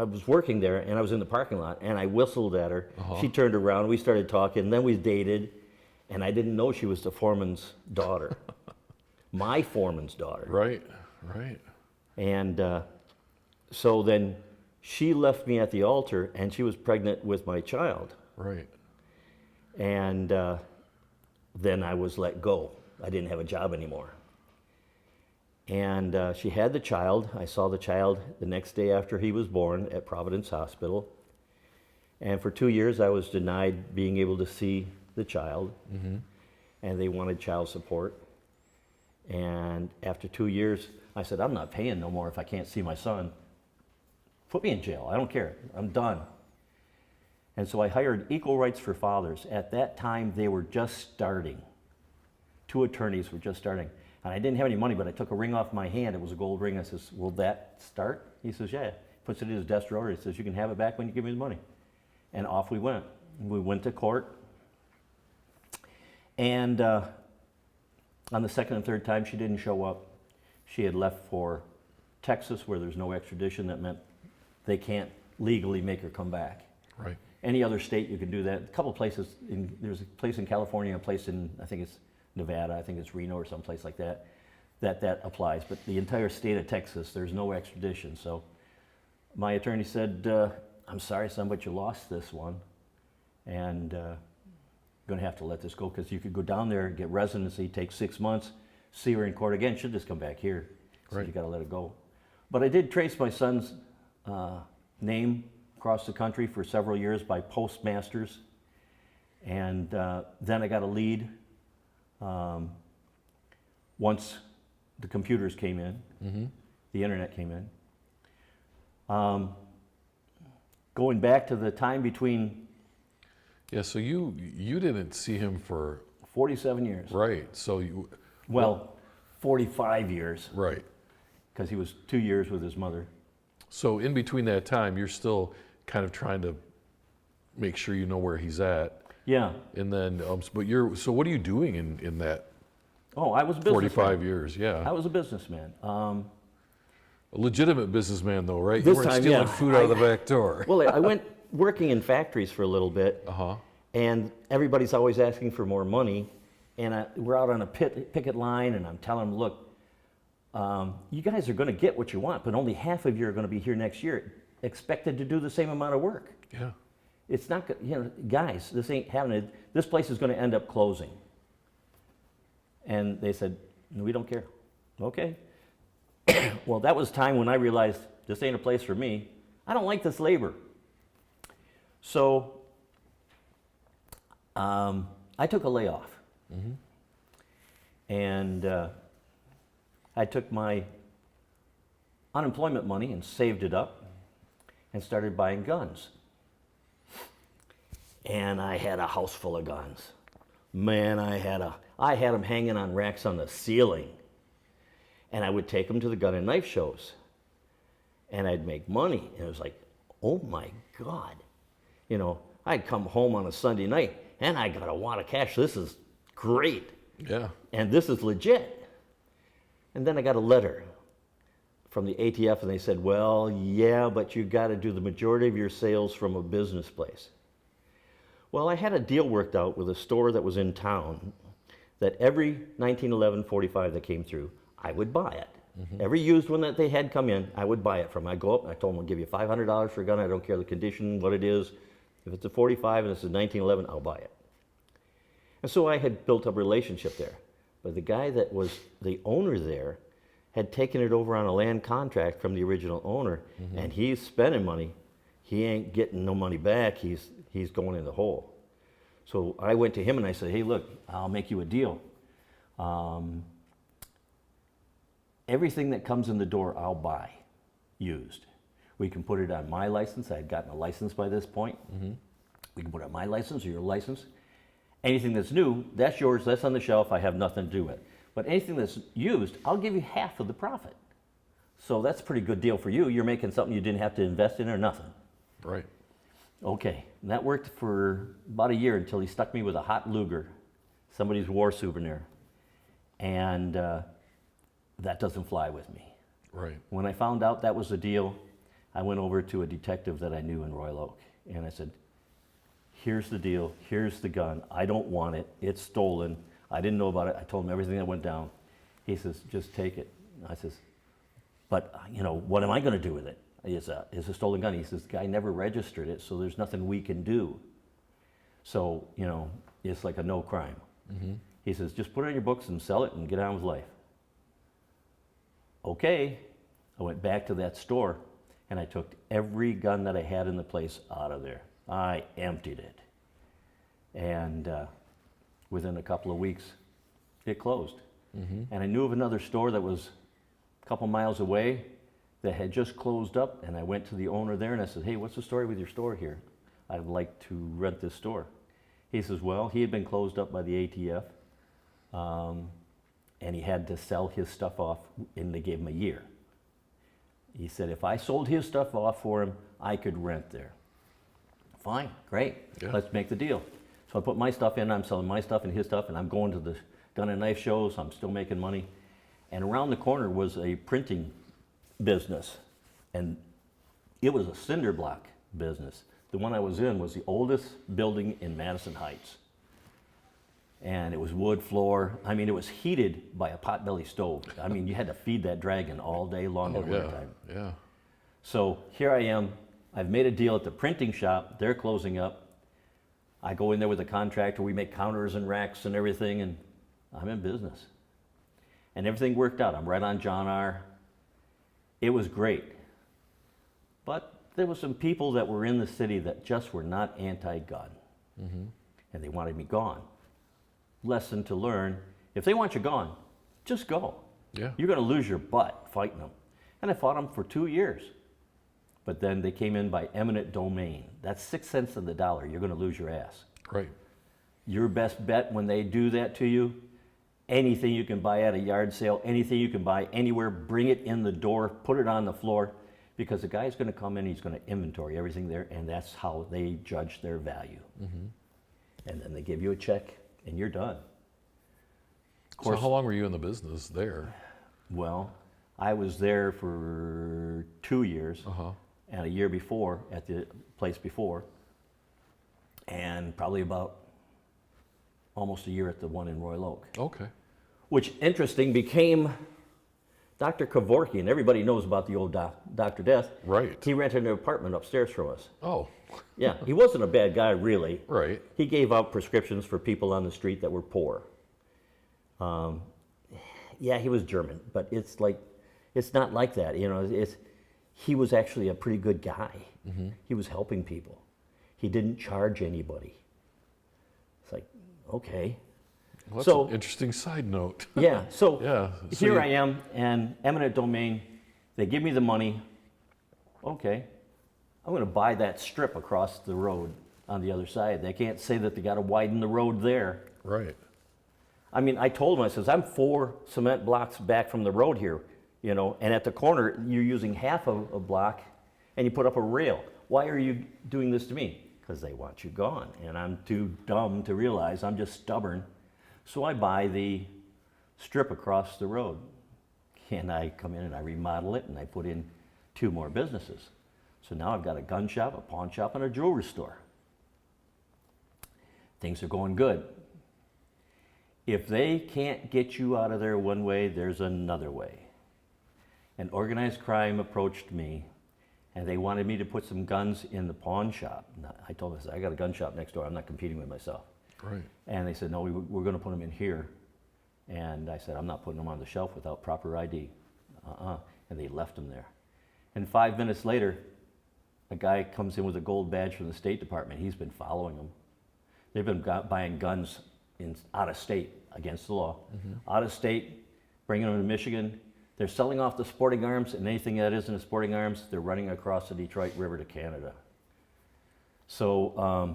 was working there, and I was in the parking lot, and I whistled at her. Uh-huh. She turned around. We started talking. Then we dated, and I didn't know she was the foreman's daughter, my foreman's daughter. Right, right. And so then she left me at the altar, and she was pregnant with my child. Right. And then I was let go. I didn't have a job anymore. And she had the child. I saw the child the next day after he was born at Providence Hospital. And for 2 years, I was denied being able to see the child. Mm-hmm. And they wanted child support. And after 2 years, I said, I'm not paying no more if I can't see my son. Put me in jail. I don't care. I'm done. And so I hired Equal Rights for Fathers. At that time, they were just starting. 2 attorneys were just starting. And I didn't have any money, but I took a ring off my hand. It was a gold ring. I says, will that start? He says, yeah. Puts it in his desk drawer. He says, you can have it back when you give me the money. And off we went. We went to court. And on the second and third time, she didn't show up. She had left for Texas, where there's no extradition. That meant they can't legally make her come back. Right. Any other state, you can do that. A couple of places. There's a place in California, a place in, I think it's Nevada, I think it's Reno or someplace like that, that applies. But the entire state of Texas, there's no extradition. So my attorney said, I'm sorry, son, but you lost this one. And you're going to have to let this go, because you could go down there, get residency, take 6 months, see her in court again. She'll just come back here. So you got to let it go. But I did trace my son's name across the country for several years by postmasters. And then I got a lead once the computers came in, mm-hmm. the internet came in. Going back to the time between... Yeah, so you didn't see him for... 47 years. Right, so you... Well, 45 years. Right. Because he was 2 years with his mother. So in between that time, you're still kind of trying to make sure you know where he's at. Yeah. And then, so what are you doing in that? Oh, I was a businessman. 45 years, yeah. I was a businessman. A legitimate businessman, though, right? This You weren't time, stealing yeah. food out of the back door. Well, I went working in factories for a little bit, and everybody's always asking for more money. And we're out on a picket line, and I'm telling them, look, you guys are going to get what you want, but only half of you are going to be here next year, expected to do the same amount of work. Yeah. It's not, guys, this ain't happening. This place is going to end up closing. And they said, we don't care. Okay. Well, that was time when I realized this ain't a place for me. I don't like this labor. So I took a layoff. Mm-hmm. And I took my unemployment money and saved it up and started buying guns. And I had a house full of guns. Man, I had them hanging on racks on the ceiling. And I would take them to the gun and knife shows. And I'd make money. And it was like, oh my God. You know, I'd come home on a Sunday night and I got a wad of cash. This is great. Yeah. And this is legit. And then I got a letter from the ATF and they said, well, yeah, but you got to do the majority of your sales from a business place. Well, I had a deal worked out with a store that was in town that every 1911 45 that came through, I would buy it. Mm-hmm. Every used one that they had come in, I would buy it from. I'd go up and I told them I'll give you $500 for a gun. I don't care the condition, what it is. If it's a 45 and this is 1911, I'll buy it. And so I had built up a relationship there. But the guy that was the owner there had taken it over on a land contract from the original owner, mm-hmm. and he's spending money. He ain't getting no money back. He's going in the hole. So I went to him and I said, hey, look, I'll make you a deal. Everything that comes in the door, I'll buy used. We can put it on my license. I had gotten a license by this point. Mm-hmm. We can put it on my license or your license. Anything that's new, that's yours, that's on the shelf, I have nothing to do with. But anything that's used, I'll give you half of the profit. So that's a pretty good deal for you. You're making something you didn't have to invest in or nothing. Right. Okay, and that worked for about a year until he stuck me with a hot Luger, somebody's war souvenir. And that doesn't fly with me. Right. When I found out that was the deal, I went over to a detective that I knew in Royal Oak, and I said, here's the deal, here's the gun, I don't want it, it's stolen, I didn't know about it, I told him everything that went down. He says, just take it. I says, but you know, what am I gonna do with it? It's a stolen gun. He says, the guy never registered it, so there's nothing we can do. So, you know, it's like a no crime. Mm-hmm. He says, just put it in your books and sell it and get on with life. Okay, I went back to that store and I took every gun that I had in the place out of there. I emptied it. And within a couple of weeks, it closed. Mm-hmm. And I knew of another store that was a couple miles away that had just closed up, and I went to the owner there and I said, hey, what's the story with your store here? I'd like to rent this store. He says, well, he had been closed up by the ATF, and he had to sell his stuff off, and they gave him a year. He said, if I sold his stuff off for him, I could rent there. Fine, great, yeah. Let's make the deal. So I put my stuff in, I'm selling my stuff and his stuff, and I'm going to the gun and knife shows, I'm still making money. And around the corner was a printing business, and it was a cinder block business. The one I was in was the oldest building in Madison Heights. And it was wood floor. I mean, it was heated by a potbelly stove. I mean, you had to feed that dragon all day long at winter time. Yeah. So here I am. I've made a deal at the printing shop. They're closing up. I go in there with a contractor. We make counters and racks and everything, and I'm in business. And everything worked out. I'm right on John R. It was great. But there were some people that were in the city that just were not anti-gun. Mm-hmm. And they wanted me gone. Lesson to learn, if they want you gone, just go. Yeah. You're going to lose your butt fighting them. And I fought them for 2 years. But then they came in by eminent domain. That's 6 cents on the dollar. You're going to lose your ass. Right. Your best bet when they do that to you, anything you can buy at a yard sale, anything you can buy anywhere, bring it in the door, put it on the floor, because the guy's going to come in, he's going to inventory everything there, and that's how they judge their value. Mm-hmm. And then they give you a check, and you're done. Of course, so how long were you in the business there? Well, I was there for 2 years, and a year before at the place before, and probably about almost a year at the one in Royal Oak. Okay. Which, interesting, became Dr. Kevorkian. Everybody knows about the old Dr. Death. Right. He rented an apartment upstairs from us. Oh. Yeah, he wasn't a bad guy, really. Right. He gave out prescriptions for people on the street that were poor. Yeah, he was German, but it's not like that. You know, he was actually a pretty good guy. Mm-hmm. He was helping people. He didn't charge anybody. It's like, okay. Well, that's So an interesting side note. yeah, so Yeah. So here you- I am, and eminent domain, they give me the money. Okay, I'm going to buy that strip across the road on the other side. They can't say that they got to widen the road there. Right. I mean, I told them, I says, I'm 4 cement blocks back from the road here, you know, and at the corner, you're using half of a block, and you put up a rail. Why are you doing this to me? Because they want you gone, and I'm too dumb to realize I'm just stubborn. So I buy the strip across the road, and I come in and I remodel it, and I put in 2 more businesses. So now I've got a gun shop, a pawn shop, and a jewelry store. Things are going good. If they can't get you out of there one way, there's another way. And organized crime approached me, and they wanted me to put some guns in the pawn shop. I told them, I said, I got a gun shop next door. I'm not competing with myself. Right. And they said, no, we're going to put them in here. And I said, I'm not putting them on the shelf without proper ID. And they left them there. And 5 minutes later, a guy comes in with a gold badge from the State Department. He's been following them. They've been buying guns out of state against the law. Out of state, bringing them to Michigan. They're selling off the sporting arms, and anything that isn't a sporting arms, they're running across the Detroit River to Canada. So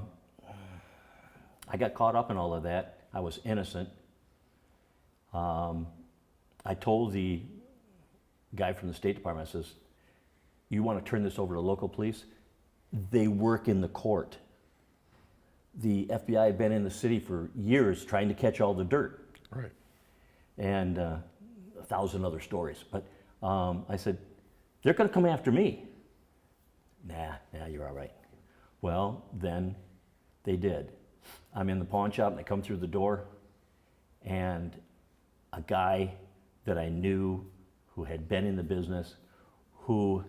I got caught up in all of that. I was innocent. I told the guy from the State Department, I says, you want to turn this over to local police? They work in the court. The FBI had been in the city for years trying to catch all the dirt. Right. And 1,000 other stories. But I said, they're going to come after me. Nah, you're all right. Well, then they did. I'm in the pawn shop, and they come through the door, and a guy that I knew who had been in the business, who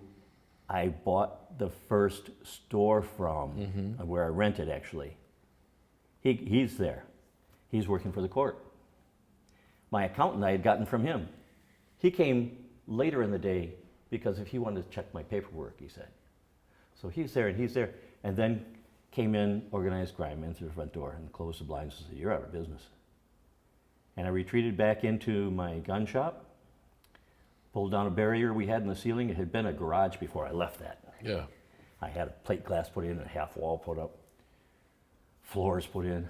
I bought the first store from, where I rented actually. He's there. He's working for the court. My accountant I had gotten from him. He came later in the day because if he wanted to check my paperwork, he said. So he's there, and then came in, organized crime, in through the front door and closed the blinds and said, you're out of business. And I retreated back into my gun shop, pulled down a barrier we had in the ceiling. It had been a garage before I left that. Yeah. I had a plate glass put in and a half wall put up, floors put in,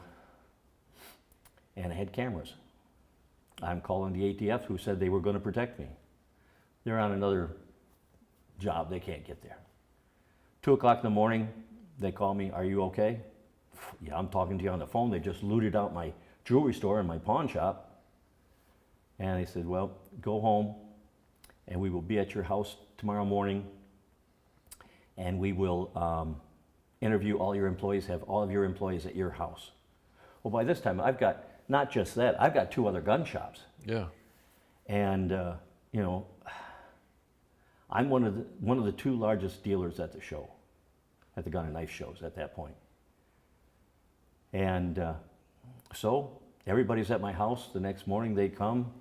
and I had cameras. I'm calling the ATF who said they were going to protect me. They're on another job, they can't get there. 2 o'clock in the morning, they call me, are you okay? Yeah, I'm talking to you on the phone. They just looted out my jewelry store and my pawn shop. And they said, well, go home and we will be at your house tomorrow morning and we will interview all your employees, have all of your employees at your house. Well, by this time, I've got not just that, I've got 2 other gun shops. Yeah. And, you know, I'm one of the 2 largest dealers at the show, at the gun and knife shows at that point. And so everybody's at my house. The next morning they come,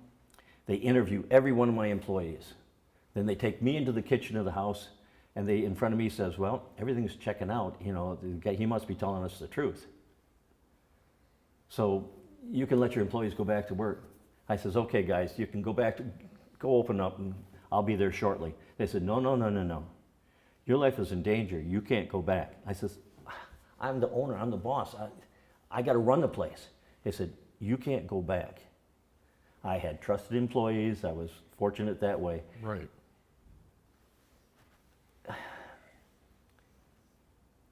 they interview every one of my employees. Then they take me into the kitchen of the house and they, in front of me, says, well, everything's checking out. You know, the guy, he must be telling us the truth. So you can let your employees go back to work. I says, okay, guys, you can go open up and I'll be there shortly. They said, no. Your life is in danger. You can't go back. I says, I'm the owner, I'm the boss. I got to run the place. They said, you can't go back. I had trusted employees. I was fortunate that way. Right.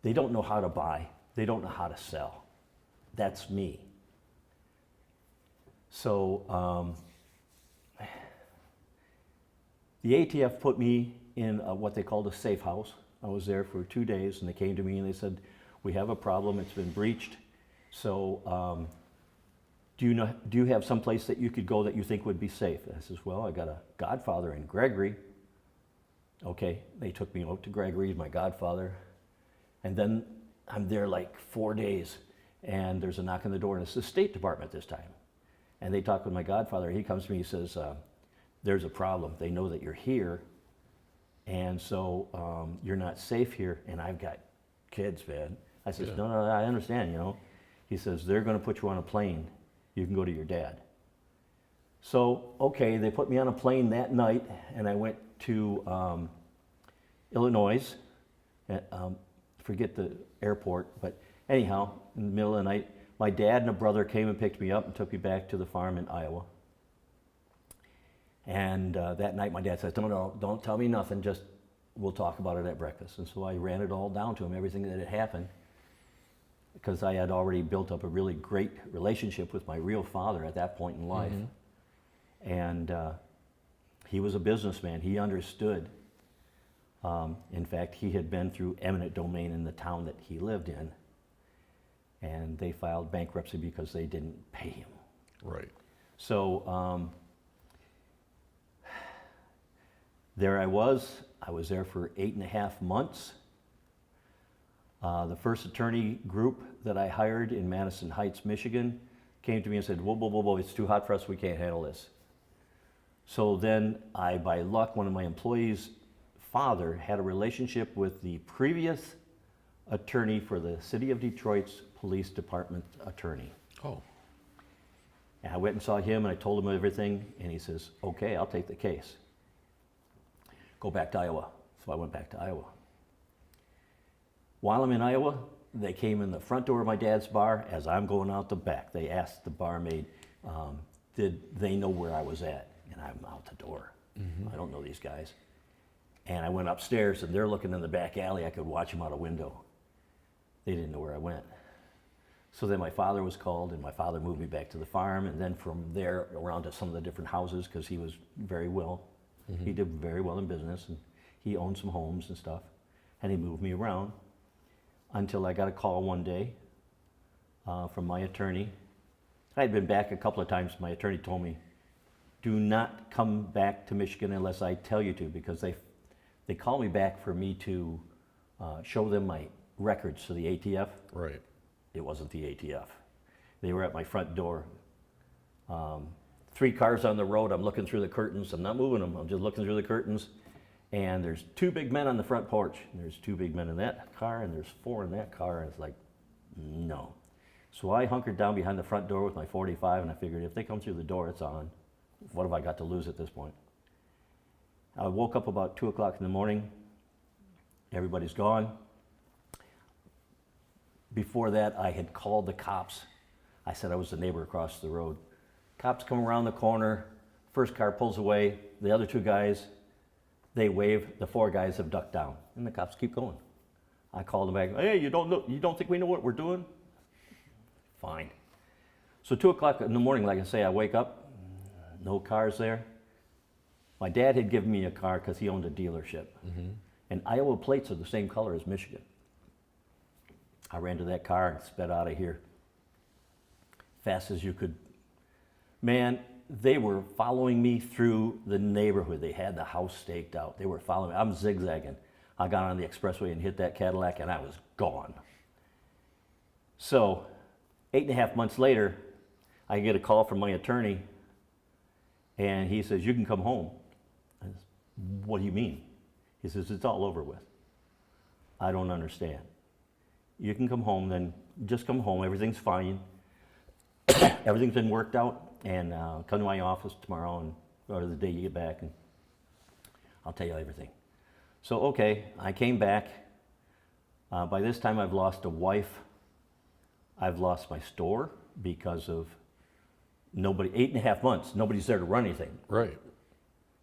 They don't know how to buy. They don't know how to sell. That's me. So the ATF put me in what they called a safe house. I was there for 2 days, and they came to me and they said, we have a problem. It's been breached. So do you have some place that you could go that you think would be safe? And I says, well, I got a godfather in Gregory. Okay, they took me out to Gregory, my godfather. And then I'm there like 4 days, and there's a knock on the door, and it's the State Department this time. And they talk with my godfather. He comes to me, he says, there's a problem. They know that you're here, and so you're not safe here, and I've got kids, man. I says, no, I understand, you know. He says, they're going to put you on a plane. You can go to your dad. So, okay, they put me on a plane that night, and I went to Illinois. Forget the airport, but anyhow, in the middle of the night, my dad and a brother came and picked me up and took me back to the farm in Iowa. And that night, my dad says, "No, don't tell me nothing, just we'll talk about it at breakfast." And so I ran it all down to him, everything that had happened, because I had already built up a really great relationship with my real father at that point in life. And he was a businessman. He understood. In fact, he had been through eminent domain in the town that he lived in, and they filed bankruptcy because they didn't pay him. Right. So there I was. I was there for 8.5 months. The first attorney group that I hired in Madison Heights, Michigan, came to me and said, whoa, whoa, whoa, whoa, it's too hot for us, we can't handle this. So then by luck, one of my employees' father had a relationship with the previous attorney for the city of Detroit's police department attorney. Oh. And I went and saw him and I told him everything, and he says, okay, I'll take the case. Go back to Iowa. So I went back to Iowa. While I'm in Iowa, they came in the front door of my dad's bar as I'm going out the back. They asked the barmaid, did they know where I was at? And I'm out the door. I don't know these guys. And I went upstairs, and they're looking in the back alley. I could watch them out a window. They didn't know where I went. So then my father was called, and my father moved me back to the farm, and then from there around to some of the different houses, because he was very well. He did very well in business, and he owned some homes and stuff. And he moved me around until I got a call one day from my attorney. I had been back a couple of times. My attorney told me, do not come back to Michigan unless I tell you to, because they called me back for me to show them my records to the ATF. Right. It wasn't the ATF. They were at my front door. 3 cars on the road. I'm looking through the curtains. I'm not moving them. I'm just looking through the curtains. And there's 2 big men on the front porch. And there's 2 big men in that car, and there's 4 in that car. And it's like, no. So I hunkered down behind the front door with my 45, and I figured if they come through the door, it's on. What have I got to lose at this point? I woke up about 2 o'clock in the morning. Everybody's gone. Before that, I had called the cops. I said I was the neighbor across the road. Cops come around the corner. First car pulls away. The other 2 guys, they wave. The 4 guys have ducked down, and the cops keep going. I called them back. Hey, you don't think we know what we're doing? Fine. So 2 o'clock in the morning, like I say, I wake up. No cars there. My dad had given me a car because he owned a dealership. And Iowa plates are the same color as Michigan. I ran to that car and sped out of here fast as you could. Man, they were following me through the neighborhood. They had the house staked out. They were following me. I'm zigzagging. I got on the expressway and hit that Cadillac, and I was gone. So 8.5 months later, I get a call from my attorney, and he says, you can come home. I said, what do you mean? He says, it's all over with. I don't understand. You can come home, then just come home. Everything's fine. Everything's been worked out, and come to my office tomorrow and or the day you get back, and I'll tell you everything. So, okay, I came back. By this time, I've lost a wife. I've lost my store because of nobody, 8.5 months, nobody's there to run anything. Right.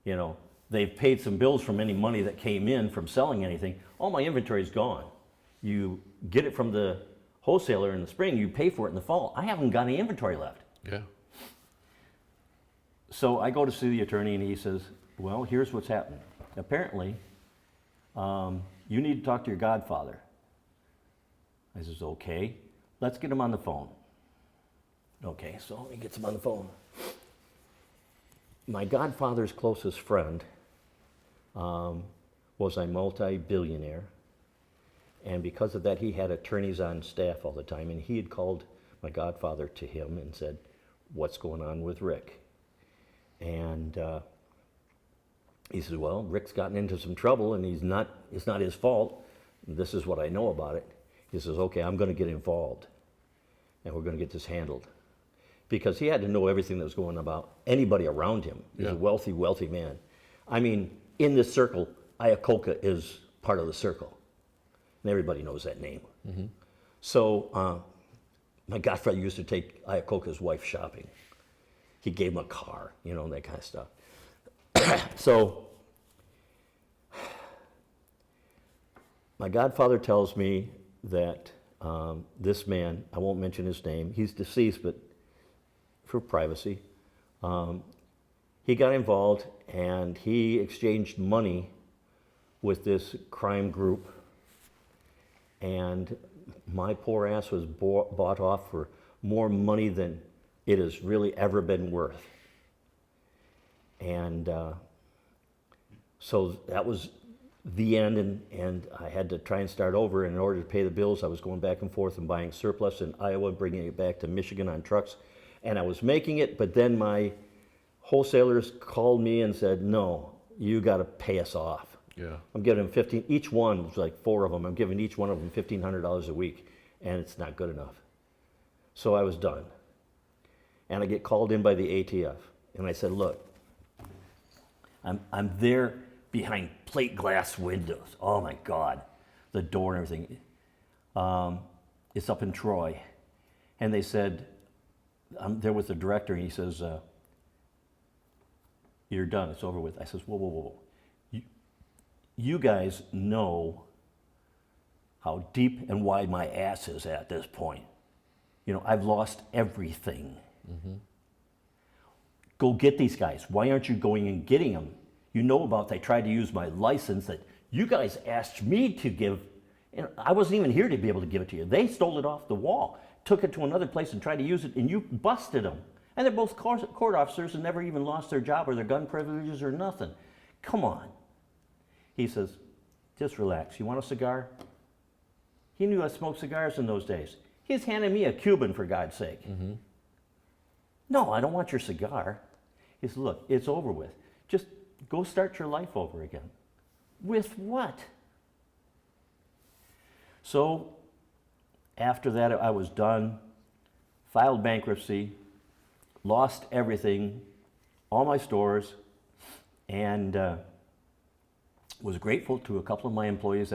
You know, they've paid some bills from any money that came in from selling anything. All my inventory's gone. You get it from the wholesaler in the spring, you pay for it in the fall. I haven't got any inventory left. Yeah. So I go to see the attorney, and he says, well, here's what's happened. Apparently, you need to talk to your godfather. I says, okay, let's get him on the phone. Okay, so he gets him on the phone. My godfather's closest friend was a multi-billionaire. And because of that, he had attorneys on staff all the time. And he had called my godfather to him and said, what's going on with Rick? And he said, well, Rick's gotten into some trouble, and it's not his fault. This is what I know about it. He says, okay, I'm going to get involved, and we're going to get this handled. because he had to know everything that was going about anybody around him. He's Yeah. a wealthy, wealthy man. I mean, in this circle, Iacocca is part of the circle. And everybody knows that name. So my godfather used to take Iacocca's wife shopping. He gave him a car, you know, that kind of stuff. So my godfather tells me that this man, I won't mention his name, he's deceased, but for privacy, he got involved and he exchanged money with this crime group, and my poor ass was bought off for more money than it has really ever been worth. And so that was the end, and I had to try and start over. And in order to pay the bills, I was going back and forth and buying surplus in Iowa, bringing it back to Michigan on trucks. And I was making it, but then my wholesalers called me and said, no, you got to pay us off. Yeah. I'm giving them 15, each one, there's like 4 of them, I'm giving each one of them $1,500 a week, and it's not good enough. So I was done. And I get called in by the ATF, and I said, look, I'm there behind plate glass windows. Oh my God, the door and everything. It's up in Troy. And they said, I'm there with the director, and he says, you're done, it's over with. I says, whoa, whoa, whoa, whoa. You guys know how deep and wide my ass is at this point. You know, I've lost everything. Go get these guys. Why aren't you going and getting them? You know about they tried to use my license that you guys asked me to give, and I wasn't even here to be able to give it to you. They stole it off the wall, took it to another place and tried to use it, and you busted them. And they're both court officers and never even lost their job or their gun privileges or nothing. Come on. He says, just relax. You want a cigar? He knew I smoked cigars in those days. He's handing me a Cuban, for God's sake. No, I don't want your cigar. He said, look, it's over with. Just go start your life over again. With what? So after that, I was done, filed bankruptcy, lost everything, all my stores, and was grateful to a couple of my employees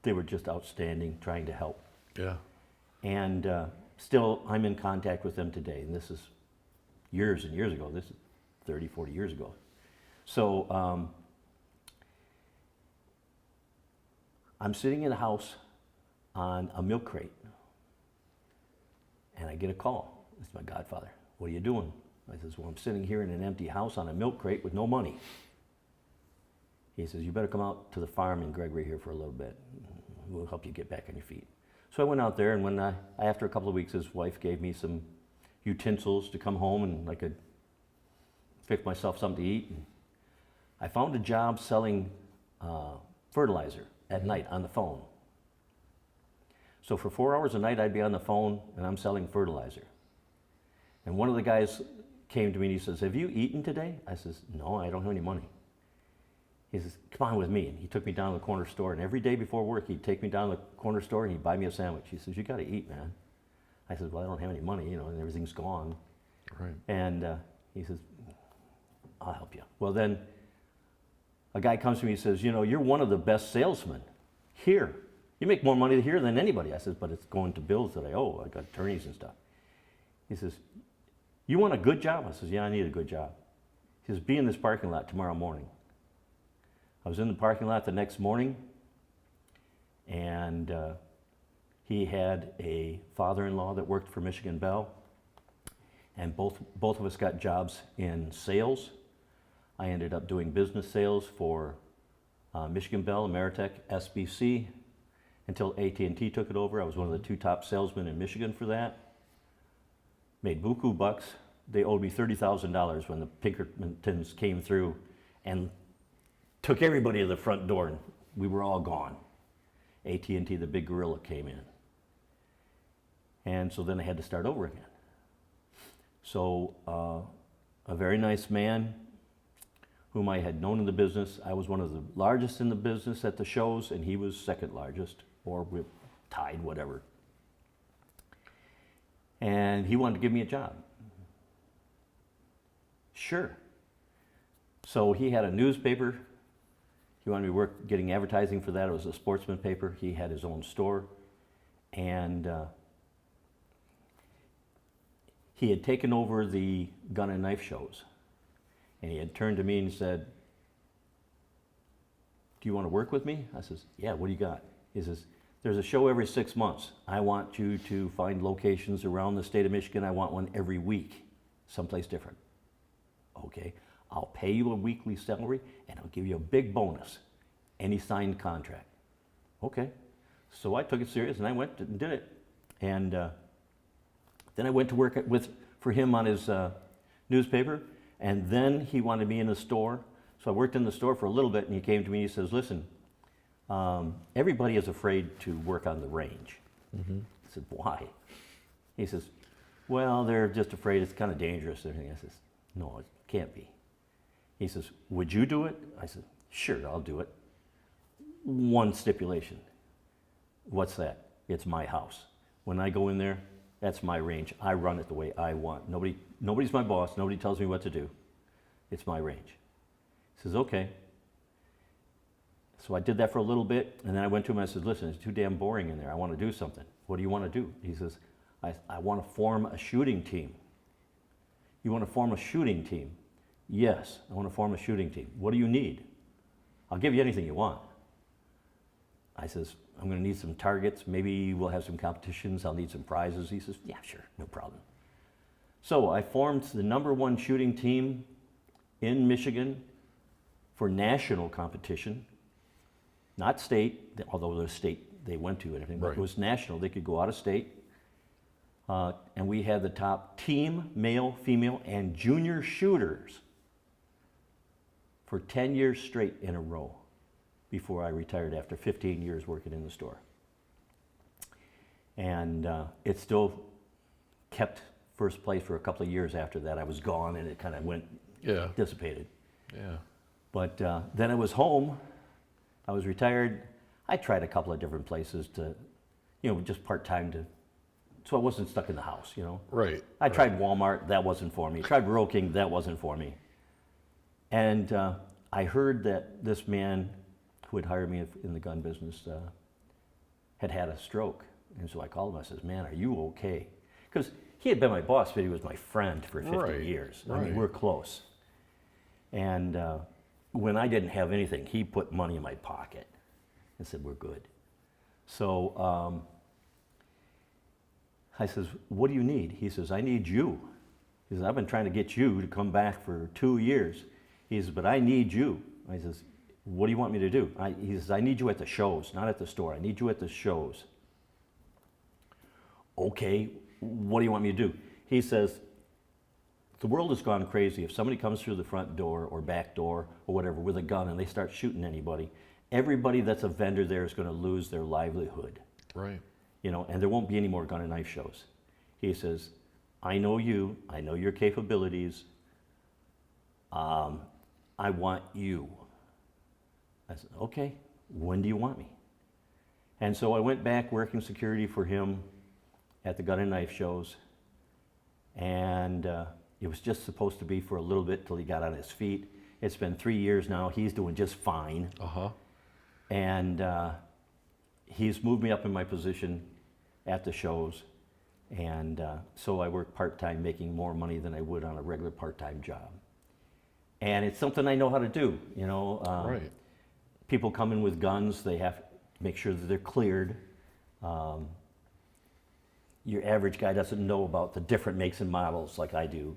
they were just outstanding, trying to help. Yeah. And still, I'm in contact with them today, and this is years and years ago. This is 30, 40 years ago. So I'm sitting in a house on a milk crate, and I get a call. It's my godfather. What are you doing? I says, well, I'm sitting here in an empty house on a milk crate with no money. He says, you better come out to the farm in Gregory here for a little bit. We'll help you get back on your feet. So I went out there, and when after a couple of weeks, his wife gave me some utensils to come home, and I could fix myself something to eat. And I found a job selling fertilizer at night on the phone. So for 4 hours a night, I'd be on the phone, and I'm selling fertilizer. And one of the guys came to me, and he says, have you eaten today? I says, no, I don't have any money. He says, come on with me. And he took me down to the corner store, and every day before work, he'd take me down to the corner store, and he'd buy me a sandwich. He says, you got to eat, man. I said, well, I don't have any money, you know, and everything's gone. Right. And he says, I'll help you. Well, then a guy comes to me and says, you know, you're one of the best salesmen here. You make more money here than anybody. I says, but it's going to bills that I owe. I got attorneys and stuff. He says, you want a good job? I says, yeah, I need a good job. He says, be in this parking lot tomorrow morning. I was in the parking lot the next morning, and he had a father-in-law that worked for Michigan Bell, and both of us got jobs in sales. I ended up doing business sales for Michigan Bell, Ameritech, SBC, until AT&T took it over. I was one of the 2 top salesmen in Michigan for that. Made buku bucks. They owed me $30,000 when the Pinkertons came through and took everybody to the front door, and we were all gone. AT&T, the big gorilla, came in. And so then I had to start over again. So a very nice man whom I had known in the business. I was one of the largest in the business at the shows, and he was second largest, or we tied, whatever. And he wanted to give me a job. Sure. So he had a newspaper. He wanted me to work getting advertising for that. It was a sportsman paper. He had his own store. And he had taken over the gun and knife shows. And he had turned to me and said, do you want to work with me? I says, yeah, what do you got? He says, there's a show every 6 months. I want you to find locations around the state of Michigan. I want one every week, someplace different. Okay, I'll pay you a weekly salary and I'll give you a big bonus. And he signed the contract. Okay, so I took it serious and I went and did it. And then I went to work for him on his newspaper, and then he wanted me in the store. So I worked in the store for a little bit, and he came to me and he says, listen, everybody is afraid to work on the range. Mm-hmm. I said, why? He says, well, they're just afraid it's kind of dangerous. And I says, no, it can't be. He says, would you do it? I said, sure, I'll do it. One stipulation. What's that? It's my house. When I go in there, that's my range. I run it the way I want. Nobody's my boss. Nobody tells me what to do. It's my range. He says, okay. So I did that for a little bit, and then I went to him and I said, listen, it's too damn boring in there. I want to do something. What do you want to do? He says, I want to form a shooting team. You want to form a shooting team? Yes, I want to form a shooting team. What do you need? I'll give you anything you want. I says, I'm going to need some targets. Maybe we'll have some competitions. I'll need some prizes. He says, yeah, sure, no problem. So I formed the #1 shooting team in Michigan for national competition, not state, although the state they went to and everything, but it was national. They could go out of state. And we had the top team, male, female, and junior shooters for 10 years straight in a row before I retired after 15 years working in the store. And it still kept first place for a couple of years after that. I was gone and it kind of went, dissipated. Yeah. But then I was home, I was retired. I tried a couple of different places to, just part-time so I wasn't stuck in the house, Right. I tried Walmart, that wasn't for me. Tried Rural King, that wasn't for me. And I heard that this man who had hired me in the gun business had had a stroke. And so I called him, I says, man, are you okay? Because he had been my boss, but he was my friend for 50 years. I mean, we're close. And when I didn't have anything, he put money in my pocket and said, we're good. So I says, what do you need? He says, I need you. He says, I've been trying to get you to come back for 2 years. He says, but I need you. I says, what do you want me to do? He says, I need you at the shows, not at the store. I need you at the shows. Okay, what do you want me to do? He says, the world has gone crazy. If somebody comes through the front door or back door or whatever with a gun and they start shooting anybody, everybody that's a vendor there is going to lose their livelihood. Right. And there won't be any more gun and knife shows. He says, I know you. I know your capabilities. I want you. I said, okay, when do you want me? And so I went back working security for him at the gun and knife shows. And it was just supposed to be for a little bit till he got on his feet. It's been 3 years now. He's doing just fine. And he's moved me up in my position at the shows. And so I work part-time, making more money than I would on a regular part-time job. And it's something I know how to do, Right. People come in with guns, they have to make sure that they're cleared. Your average guy doesn't know about the different makes and models like I do.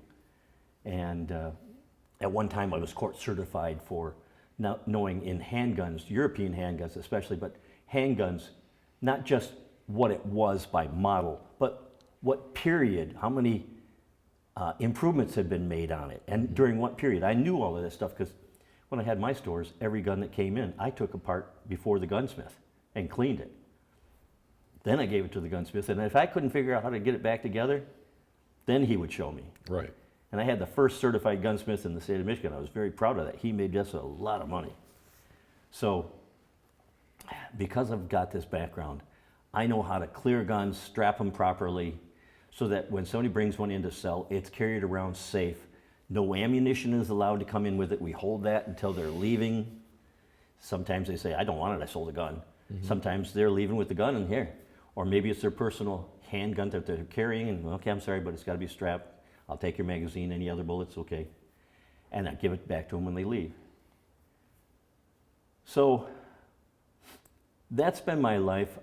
And at one time I was court certified for knowing in handguns, European handguns especially, but handguns, not just what it was by model, but what period, how many improvements had been made on it, and during what period. I knew all of this stuff because when I had my stores, every gun that came in, I took apart before the gunsmith and cleaned it. Then I gave it to the gunsmith, and if I couldn't figure out how to get it back together, then he would show me. Right. And I had the first certified gunsmith in the state of Michigan. I was very proud of that. He made us a lot of money. So because I've got this background, I know how to clear guns, strap them properly, so that when somebody brings one in to sell, it's carried around safe, No ammunition is allowed to come in with it. We hold that until they're leaving. Sometimes they say, I don't want it, I sold a gun. Sometimes they're leaving with the gun in here. Or maybe it's their personal handgun that they're carrying, and okay, I'm sorry, but it's got to be strapped. I'll take your magazine, any other bullets, okay. And I give it back to them when they leave. So that's been my life.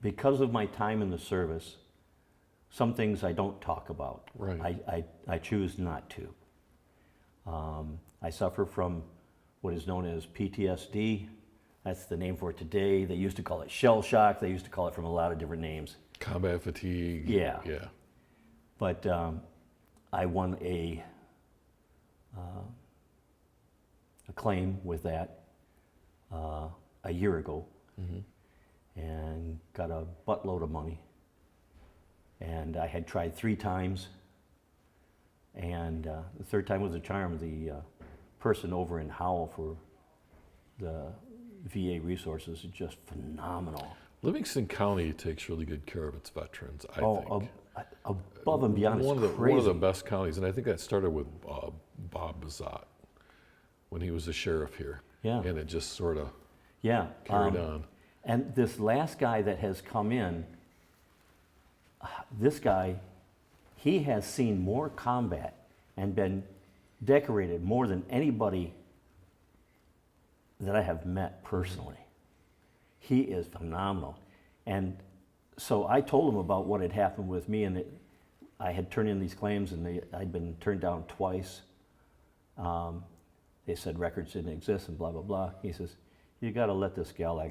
Because of my time in the service, some things I don't talk about. Right. I choose not to. I suffer from what is known as PTSD. That's the name for it today. They used to call it shell shock. They used to call it from a lot of different names. Combat fatigue. Yeah. Yeah. But I won a claim with that a year ago, and got a buttload of money. And I had tried 3 times, and the third time was a charm. The person over in Howell for the VA resources is just phenomenal. Livingston County takes really good care of its veterans, I think. Above and beyond, one it's crazy. One of the best counties, and I think that started with Bob Bazat when he was the sheriff here. Yeah. And it just sort of Yeah. carried on. And this last guy that has come in, this guy, he has seen more combat and been decorated more than anybody that I have met personally. He is phenomenal. And so I told him about what had happened with me, and I had turned in these claims, and I'd been turned down twice. They said records didn't exist and blah, blah, blah. He says, you got to let this gal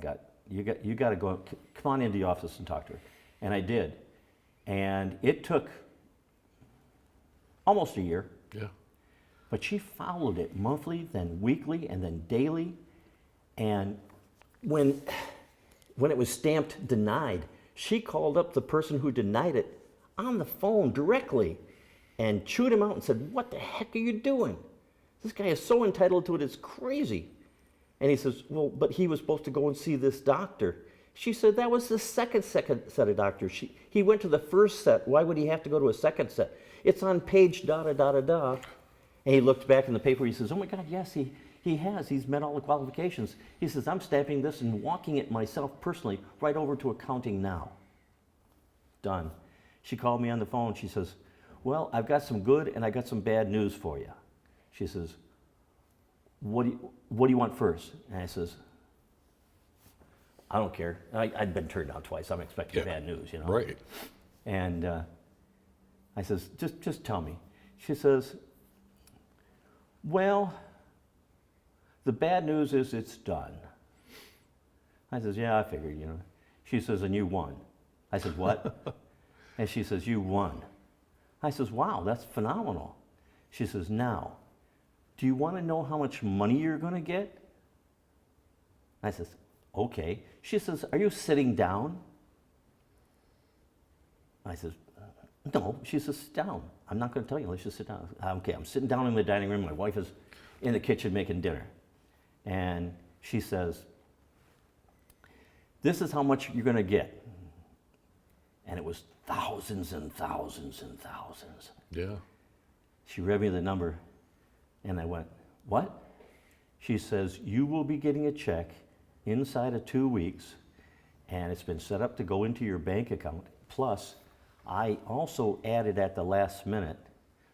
you got to go, come on into the office and talk to her. And I did. And it took almost a year. Yeah. But she followed it monthly, then weekly, and then daily. And when it was stamped denied, she called up the person who denied it on the phone directly and chewed him out and said, what the heck are you doing? This guy is so entitled to it, it's crazy. And he says, well, but he was supposed to go and see this doctor. She said, that was the second set of doctors. He went to the first set. Why would he have to go to a second set? It's on page da-da-da-da-da. And he looked back in the paper. He says, oh, my God, yes, he has. He's met all the qualifications. He says, I'm stamping this and walking it myself personally right over to accounting now. Done. She called me on the phone. She says, well, I've got some good and I got some bad news for you. She says, what do you want first? And I says, I don't care. I'd been turned down twice. I'm expecting bad news, you know. Right. And I says, just tell me. She says, well, the bad news is it's done. I says, yeah, I figured, you know. She says, and you won. I said, what? And she says, you won. I says, wow, that's phenomenal. She says, now, do you want to know how much money you're going to get? I says, okay. She says, are you sitting down? I says, no. She says, sit down. I'm not going to tell you. Let's just sit down. Okay, I'm sitting down in the dining room. My wife is in the kitchen making dinner. And she says, this is how much you're going to get. And it was thousands and thousands and thousands. Yeah. She read me the number, and I went, what? She says, you will be getting a check inside of 2 weeks, and it's been set up to go into your bank account. Plus, I also added at the last minute,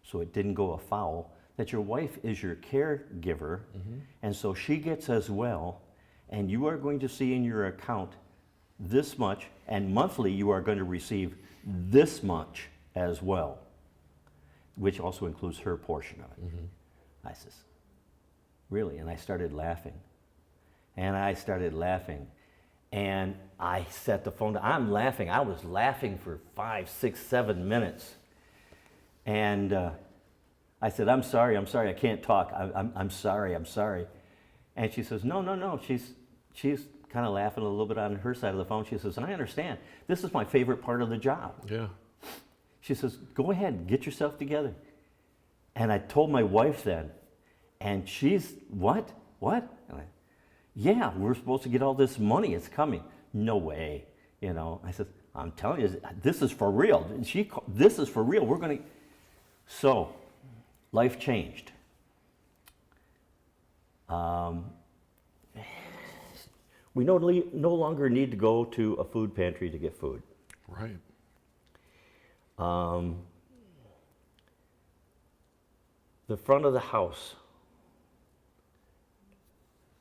so it didn't go afoul, that your wife is your caregiver, and so she gets as well, and you are going to see in your account this much, and monthly you are going to receive this much as well, which also includes her portion of it. I says, really? And I started laughing. And I started laughing. And I set the phone down. I'm laughing. I was laughing for 5, 6, 7 minutes. And I said, I'm sorry, I can't talk. I'm sorry. And she says, no. She's kind of laughing a little bit on her side of the phone. She says, and I understand. This is my favorite part of the job. Yeah. She says, go ahead, get yourself together. And I told my wife then, and she's, what? And I, yeah, we're supposed to get all this money. It's coming. No way. You know, I said, I'm telling you, this is for real. This is for real. We're going to. So, life changed. We no longer need to go to a food pantry to get food. Right. The front of the house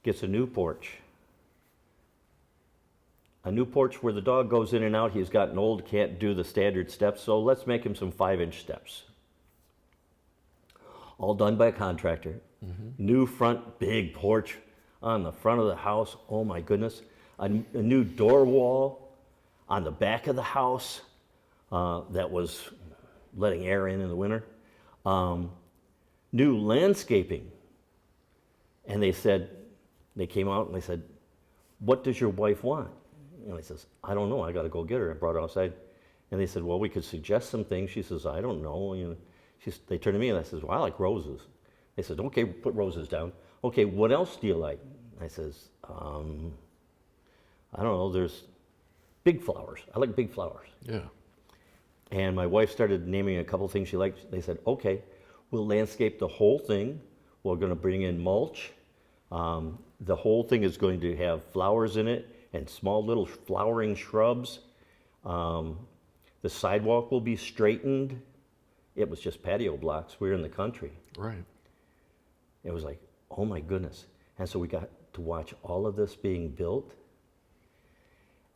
gets a new porch. A new porch where the dog goes in and out. He's gotten old, can't do the standard steps, so let's make him some 5-inch steps. All done by a contractor. New front, big porch on the front of the house. Oh my goodness. A new door wall on the back of the house that was letting air in the winter. New landscaping. And they came out and they said, what does your wife want? And I says, I don't know, I got to go get her. I brought her outside. And they said, well, we could suggest some things. She says, I don't know. You know, they turned to me and I says, well, I like roses. They said, okay, put roses down. Okay, what else do you like? I says, I don't know, there's big flowers. I like big flowers. Yeah. And my wife started naming a couple things she liked. They said, okay, we'll landscape the whole thing. We're going to bring in mulch. The whole thing is going to have flowers in it and small little flowering shrubs. The sidewalk will be straightened. It was just patio blocks. We were in the country. Right. It was like, oh my goodness. And so we got to watch all of this being built.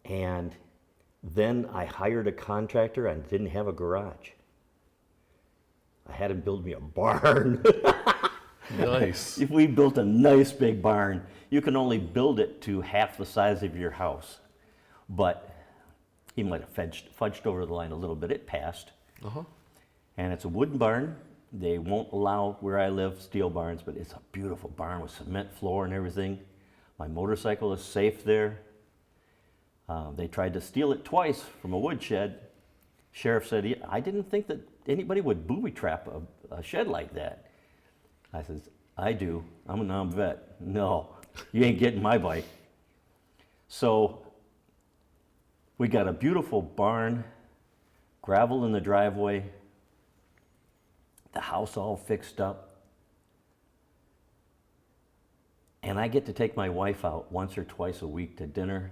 And then I hired a contractor and didn't have a garage. I had him build me a barn. Nice. If we built a nice big barn, you can only build it to half the size of your house. But he might have fudged over the line a little bit. It passed. And it's a wooden barn. They won't allow, where I live, steel barns, but it's a beautiful barn with cement floor and everything. My motorcycle is safe there. They tried to steal it twice from a woodshed. Sheriff said, I didn't think that anybody would booby trap a shed like that. I says, I do. I'm a non-vet. No, you ain't getting my bike. So we got a beautiful barn, gravel in the driveway, the house all fixed up. And I get to take my wife out once or twice a week to dinner.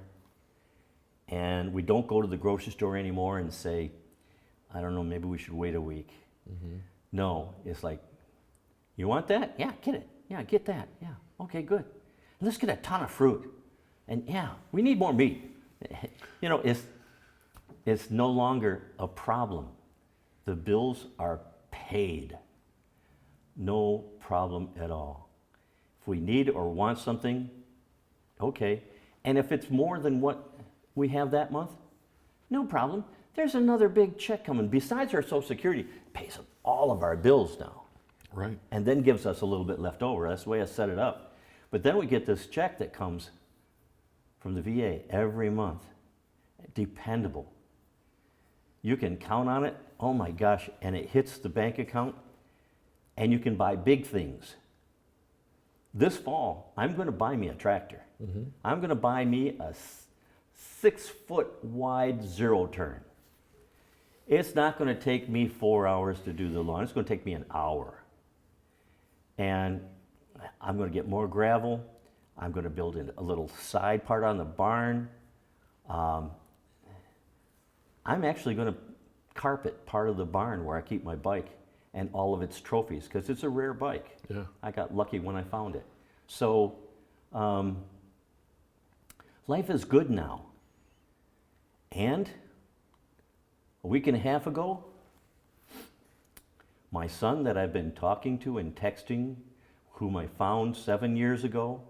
And we don't go to the grocery store anymore and say, I don't know, maybe we should wait a week. No, it's like, you want that? Yeah, get it. Yeah, get that. Yeah, okay, good. Let's get a ton of fruit. And yeah, we need more meat. You know, it's no longer a problem. The bills are paid. No problem at all. If we need or want something, okay. And if it's more than what we have that month, no problem. There's another big check coming. Besides our Social Security, pays all of our bills now. Right. And then gives us a little bit left over. That's the way I set it up. But then we get this check that comes from the VA every month. Dependable. You can count on it, oh my gosh, and it hits the bank account, and you can buy big things. This fall, I'm going to buy me a tractor. I'm going to buy me a 6-foot wide zero turn. It's not going to take me 4 hours to do the lawn. It's going to take me an hour. And I'm going to get more gravel. I'm going to build in a little side part on the barn. I'm actually going to carpet part of the barn where I keep my bike and all of its trophies, because it's a rare bike. Yeah. I got lucky when I found it. So life is good now. And a week and a half ago, my son that I've been talking to and texting, whom I found 7 years ago,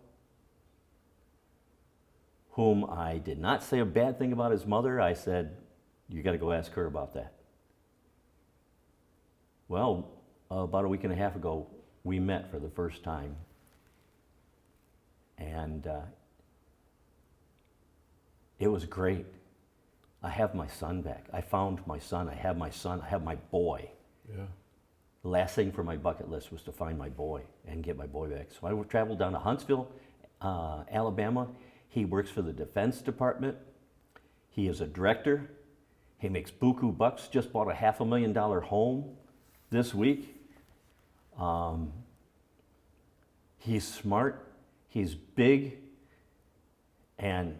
whom I did not say a bad thing about his mother, I said, you got to go ask her about that. Well, about a week and a half ago, we met for the first time. And it was great. I have my son back. I found my son. I have my son. I have my boy. Yeah. The last thing for my bucket list was to find my boy and get my boy back. So I traveled down to Huntsville, Alabama. He works for the Defense Department. He is a director. He makes buku bucks. Just bought a $500,000 home this week. He's smart. He's big. And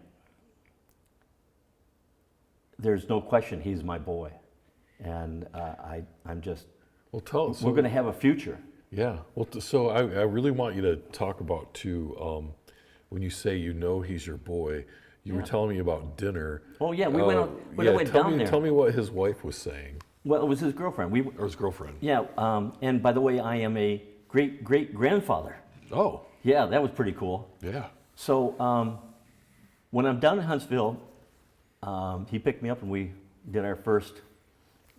there's no question he's my boy. And I'm just, Well, tell us. we're going to have a future. Yeah. Well, so I really want you to talk about too. When you say he's your boy, you were telling me about dinner. Oh yeah, we went out. We went down there. Tell me what his wife was saying. Well, it was his girlfriend. Or his girlfriend. Yeah. And by the way, I am a great grandfather. Oh. Yeah, that was pretty cool. Yeah. So when I'm down in Huntsville, he picked me up and we did our first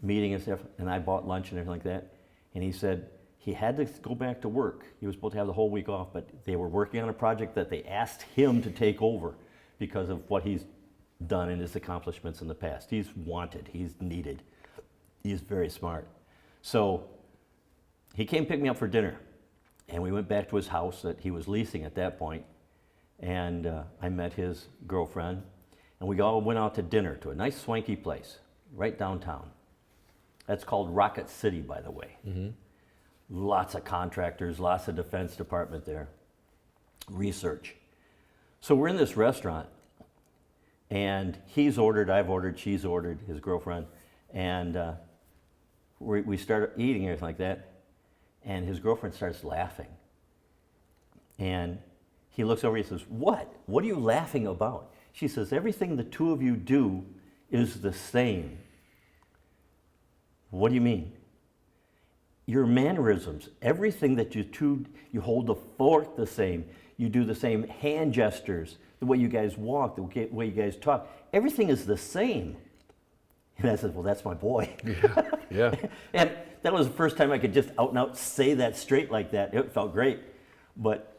meeting and stuff. And I bought lunch and everything like that. And he said he had to go back to work. He was supposed to have the whole week off, but they were working on a project that they asked him to take over because of what he's done and his accomplishments in the past. He's wanted, he's needed, he's very smart. So he came pick me up for dinner, and we went back to his house that he was leasing at that point, and I met his girlfriend, and we all went out to dinner to a nice swanky place right downtown. That's called Rocket City, by the way. Mm-hmm. Lots of contractors, lots of defense department there, research. So we're in this restaurant, and he's ordered, I've ordered, she's ordered, his girlfriend, and we start eating and everything like that, and his girlfriend starts laughing. And he looks over and he says, "What? What are you laughing about?" She says, "Everything the two of you do is the same." "What do you mean?" "Your mannerisms, everything that you hold the fork the same, you do the same hand gestures, the way you guys walk, the way you guys talk, everything is the same." And I said, "Well, that's my boy." Yeah. And that was the first time I could just out and out say that straight like that. It felt great. But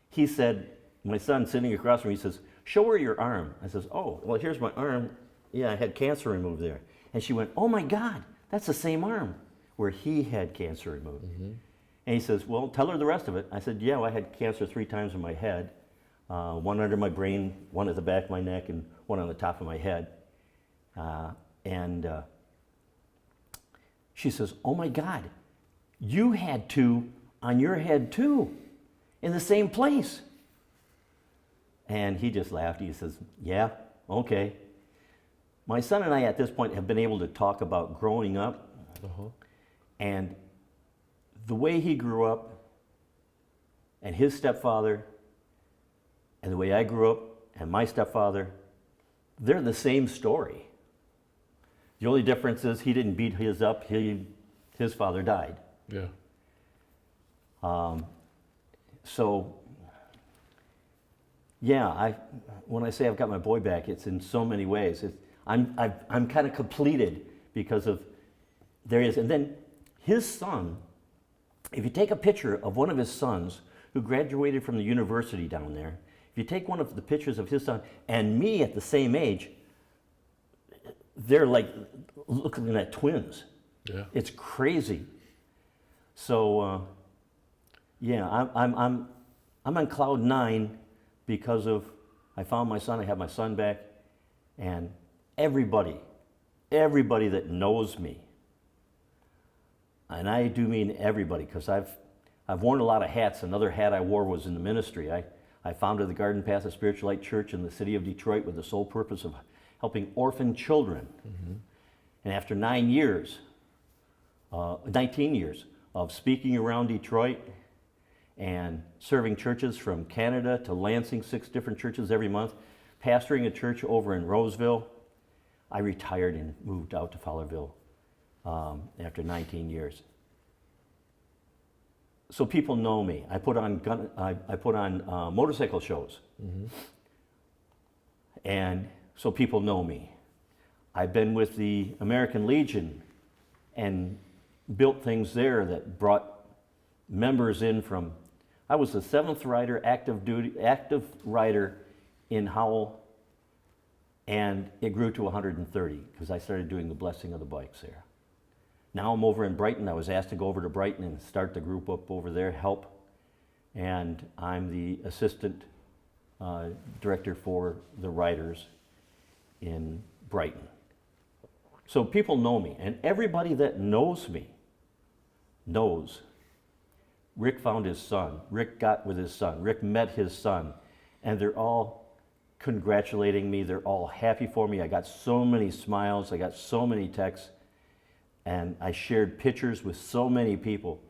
he said, my son sitting across from me, he says, "Show her your arm." I says, "Oh, well, here's my arm. Yeah, I had cancer removed there." And she went, "Oh my God, that's the same arm where he had cancer removed." Mm-hmm. And he says, "Well, tell her the rest of it." I said, "Yeah, well, I had cancer 3 times in my head, one under my brain, one at the back of my neck, and one on the top of my head." And she says, "Oh my God, you had 2 on your head too, in the same place." And he just laughed. He says, "Yeah, okay." My son and I at this point have been able to talk about growing up. Uh-huh. And the way he grew up, and his stepfather, and the way I grew up, and my stepfather, they're the same story. The only difference is he didn't beat his up, his father died. Yeah. So, yeah, when I say I've got my boy back, it's in so many ways. I'm kind of completed because of, there he is. And then his son, if you take a picture of one of his sons who graduated from the university down there, if you take one of the pictures of his son and me at the same age, they're like looking at twins. Yeah. It's crazy. So, yeah, I'm on cloud 9 because of, I found my son, I have my son back, and everybody that knows me, and I do mean everybody, because I've worn a lot of hats. Another hat I wore was in the ministry. I founded the Garden Path of Spiritual Light Church in the city of Detroit with the sole purpose of helping orphan children. Mm-hmm. And after 19 years of speaking around Detroit and serving churches from Canada to Lansing, 6 different churches every month, pastoring a church over in Roseville, I retired and moved out to Fowlerville after 19 years. So people know me. I put on motorcycle shows. Mm-hmm. And so people know me. I've been with the American Legion and built things there that brought members in from, I was the 7th rider, active rider in Howell, and it grew to 130 because I started doing the blessing of the bikes there. Now I'm over in Brighton. I was asked to go over to Brighton and start the group up over there, help, and I'm the assistant director for the riders. in Brighton. So people know me, and everybody that knows me knows Rick found his son, Rick got with his son, Rick met his son, and they're all congratulating me, they're all happy for me. I got so many smiles, I got so many texts, and I shared pictures with so many people.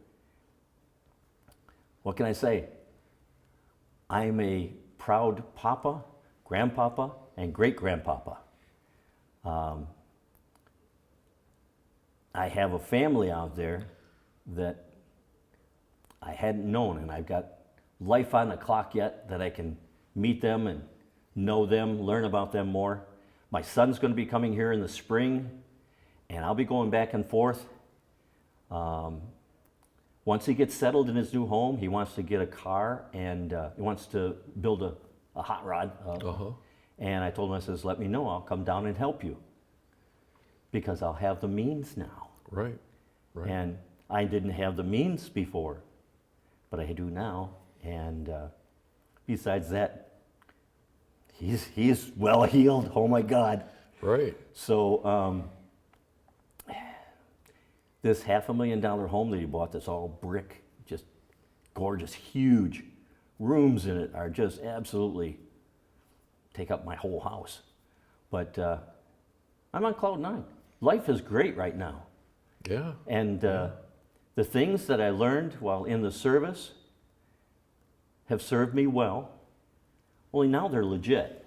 What can I say? I'm a proud papa, grandpapa, and great-grandpapa. I have a family out there that I hadn't known, and I've got life on the clock yet that I can meet them and know them, learn about them more. My son's going to be coming here in the spring, and I'll be going back and forth. Once he gets settled in his new home, he wants to get a car, and he wants to build a hot rod. And I told him, I says, let me know, I'll come down and help you, because I'll have the means now. Right, right. And I didn't have the means before, but I do now. And besides that, he's well healed. Oh my God. Right. So this $500,000 home that he bought, that's all brick, just gorgeous, huge rooms in it, are just absolutely take up my whole house. But I'm on cloud nine. Life is great right now. Yeah. And the things that I learned while in the service have served me well. Only now they're legit.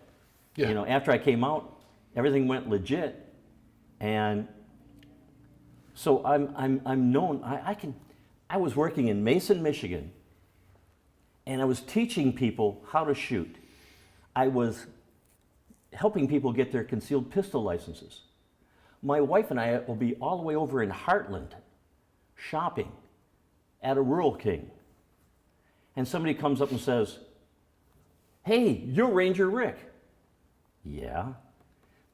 Yeah. You know, after I came out, everything went legit, and so I'm known. I was working in Mason, Michigan, and I was teaching people how to shoot. I was helping people get their concealed pistol licenses. My wife and I will be all the way over in Heartland shopping at a Rural King. And somebody comes up and says, hey, you're Ranger Rick. Yeah,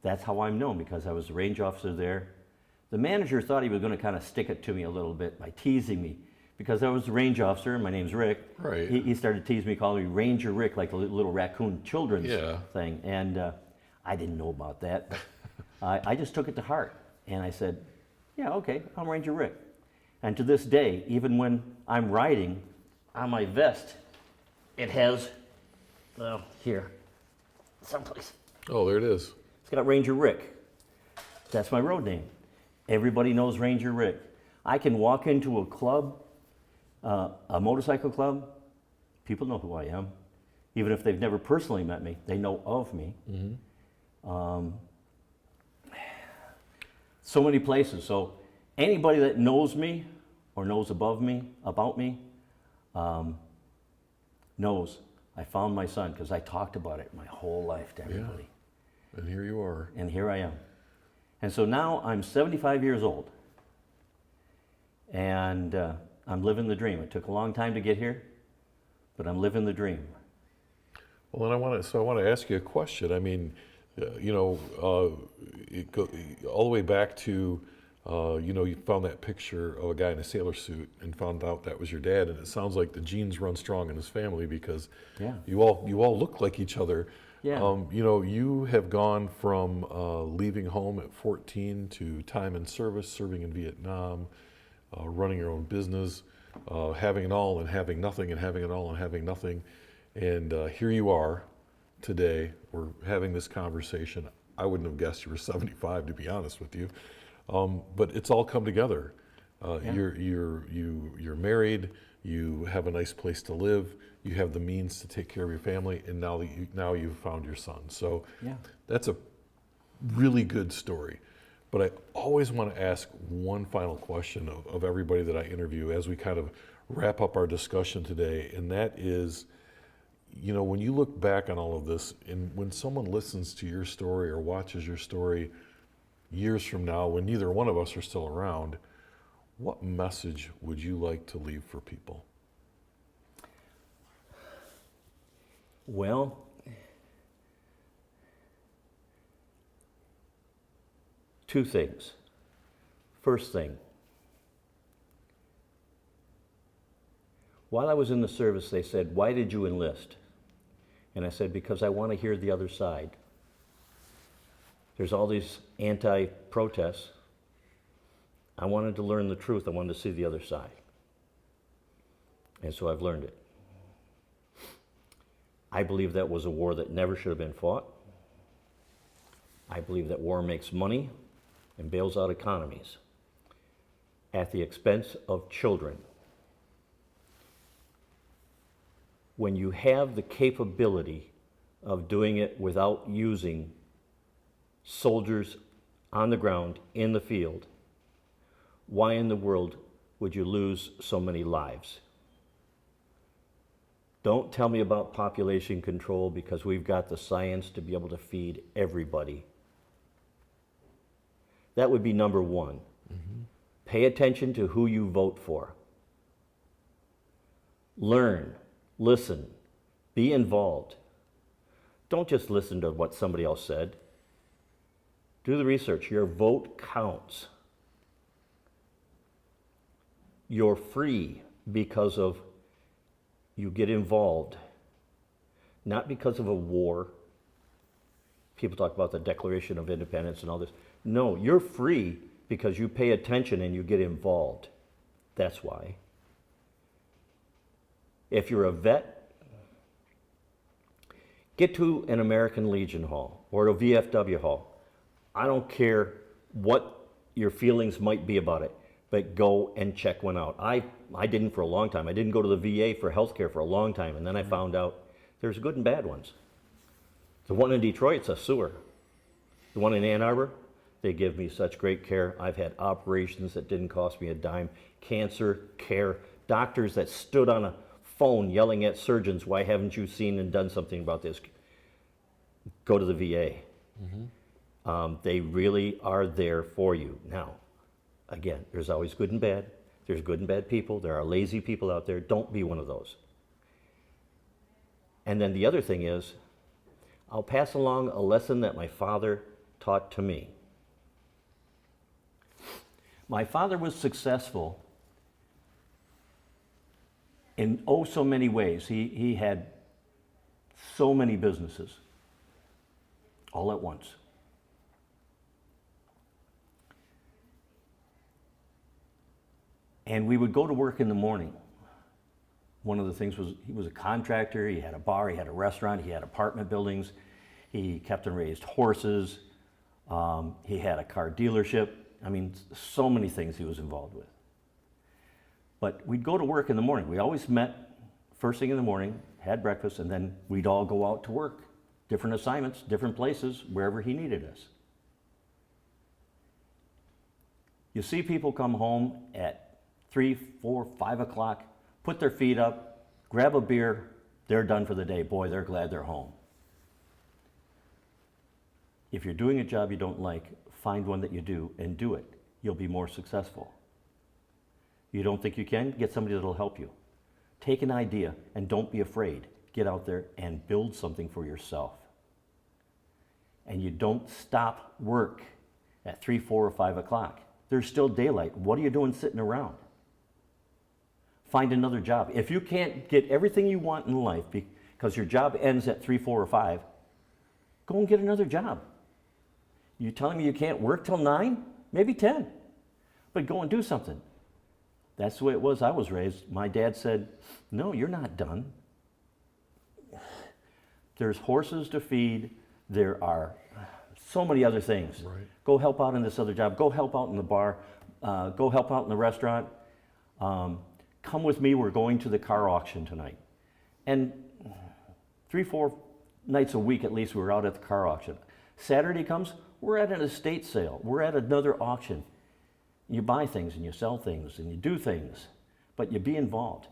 that's how I'm known, because I was the range officer there. The manager thought he was going to kind of stick it to me a little bit by teasing me, because I was the range officer and my name's Rick. Right. He started teasing me, calling me Ranger Rick, like the little raccoon children's thing. And I didn't know about that. I just took it to heart, and I said, yeah, okay, I'm Ranger Rick. And to this day, even when I'm riding, on my vest, it has, here, someplace. Oh, there it is. It's got Ranger Rick. That's my road name. Everybody knows Ranger Rick. I can walk into a club, a motorcycle club, people know who I am. Even if they've never personally met me, they know of me. Mm-hmm. So many places. So anybody that knows me or knows about me, knows I found my son, because I talked about it my whole life to everybody. Yeah. And here you are. And here I am. And so now I'm 75 years old, and I'm living the dream. It took a long time to get here, but I'm living the dream. Well, and I want to ask you a question. I mean, all the way back to, you found that picture of a guy in a sailor suit and found out that was your dad, and it sounds like the genes run strong in his family, because you all look like each other. Yeah. You have gone from leaving home at 14 to time in service, serving in Vietnam, running your own business, having it all and having nothing, and having it all and having nothing. And here you are today. We're having this conversation. I wouldn't have guessed you were 75, to be honest with you. But it's all come together. You're married. You have a nice place to live. You have the means to take care of your family, and now you've found your son. So that's a really good story. But I always want to ask one final question of everybody that I interview as we kind of wrap up our discussion today, and that is, when you look back on all of this, and when someone listens to your story or watches your story years from now, when neither one of us are still around, what message would you like to leave for people? Well, two things. First thing, while I was in the service, they said, why did you enlist? And I said, because I want to hear the other side. There's all these anti-protests. I wanted to learn the truth. I wanted to see the other side. And so I've learned it. I believe that was a war that never should have been fought. I believe that war makes money and bails out economies at the expense of children. When you have the capability of doing it without using soldiers on the ground, in the field, why in the world would you lose so many lives? Don't tell me about population control, because we've got the science to be able to feed everybody. That would be number one. Mm-hmm. Pay attention to who you vote for. Learn, listen, be involved. Don't just listen to what somebody else said. Do the research. Your vote counts. You're free because of you get involved, not because of a war. People talk about the Declaration of Independence and all this. No, you're free because you pay attention and you get involved. That's why. If you're a vet, get to an American Legion Hall or a VFW Hall. I don't care what your feelings might be about it, but go and check one out. I didn't for a long time. I didn't go to the VA for healthcare for a long time, and then I found out there's good and bad ones. The one in Detroit's a sewer. The one in Ann Arbor, they give me such great care. I've had operations that didn't cost me a dime, cancer care, doctors that stood on a phone yelling at surgeons, why haven't you seen and done something about this? Go to the VA. Mm-hmm. They really are there for you. Now, again, there's always good and bad. There's good and bad people. There are lazy people out there. Don't be one of those. And then the other thing is, I'll pass along a lesson that my father taught to me. My father was successful in so many ways. He had so many businesses all at once. And we would go to work in the morning. One of the things was he was a contractor, he had a bar, he had a restaurant, he had apartment buildings, he kept and raised horses, he had a car dealership. I mean, so many things he was involved with. But we'd go to work in the morning. We always met first thing in the morning, had breakfast, and then we'd all go out to work. Different assignments, different places, wherever he needed us. You see people come home at 3, 4, 5 o'clock, put their feet up, grab a beer, they're done for the day. Boy, they're glad they're home. If you're doing a job you don't like, find one that you do and do it. You'll be more successful. You don't think you can? Get somebody that'll help you. Take an idea and don't be afraid. Get out there and build something for yourself. And you don't stop work at 3, 4, or 5 o'clock. There's still daylight. What are you doing sitting around? Find another job. If you can't get everything you want in life because your job ends at 3, 4, or 5, go and get another job. You telling me you can't work till 9? Maybe 10. But go and do something. That's the way it was I was raised. My dad said, no, you're not done. There's horses to feed. There are so many other things. Right. Go help out in this other job. Go help out in the bar. Go help out in the restaurant. Come with me. We're going to the car auction tonight. And 3, 4 nights a week at least we were out at the car auction. Saturday comes, we're at an estate sale. We're at another auction. You buy things and you sell things and you do things, but you be involved.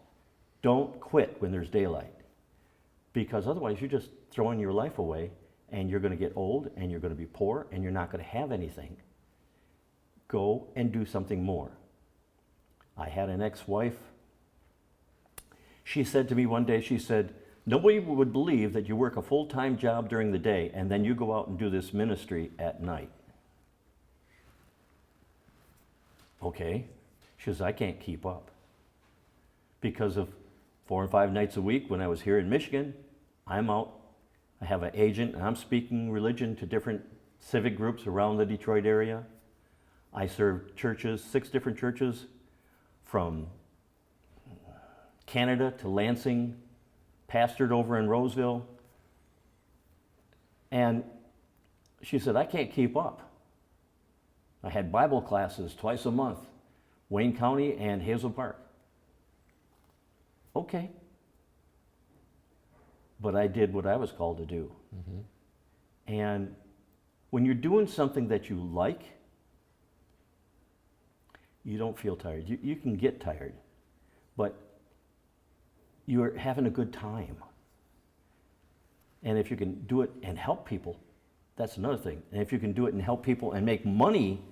Don't quit when there's daylight, because otherwise you're just throwing your life away and you're going to get old and you're going to be poor and you're not going to have anything. Go and do something more. I had an ex-wife. She said to me one day, she said, nobody would believe that you work a full-time job during the day and then you go out and do this ministry at night. Okay. She says, I can't keep up. Because of 4 and 5 nights a week when I was here in Michigan, I'm out. I have an agent and I'm speaking religion to different civic groups around the Detroit area. I served churches, 6 different churches, from Canada to Lansing, pastored over in Roseville. And she said, I can't keep up. I had Bible classes twice a month, Wayne County and Hazel Park. Okay. But I did what I was called to do. And when you're doing something that you like, you don't feel tired. You can get tired, but you're having a good time. And if you can do it and help people, that's another thing. And if you can do it and help people and make money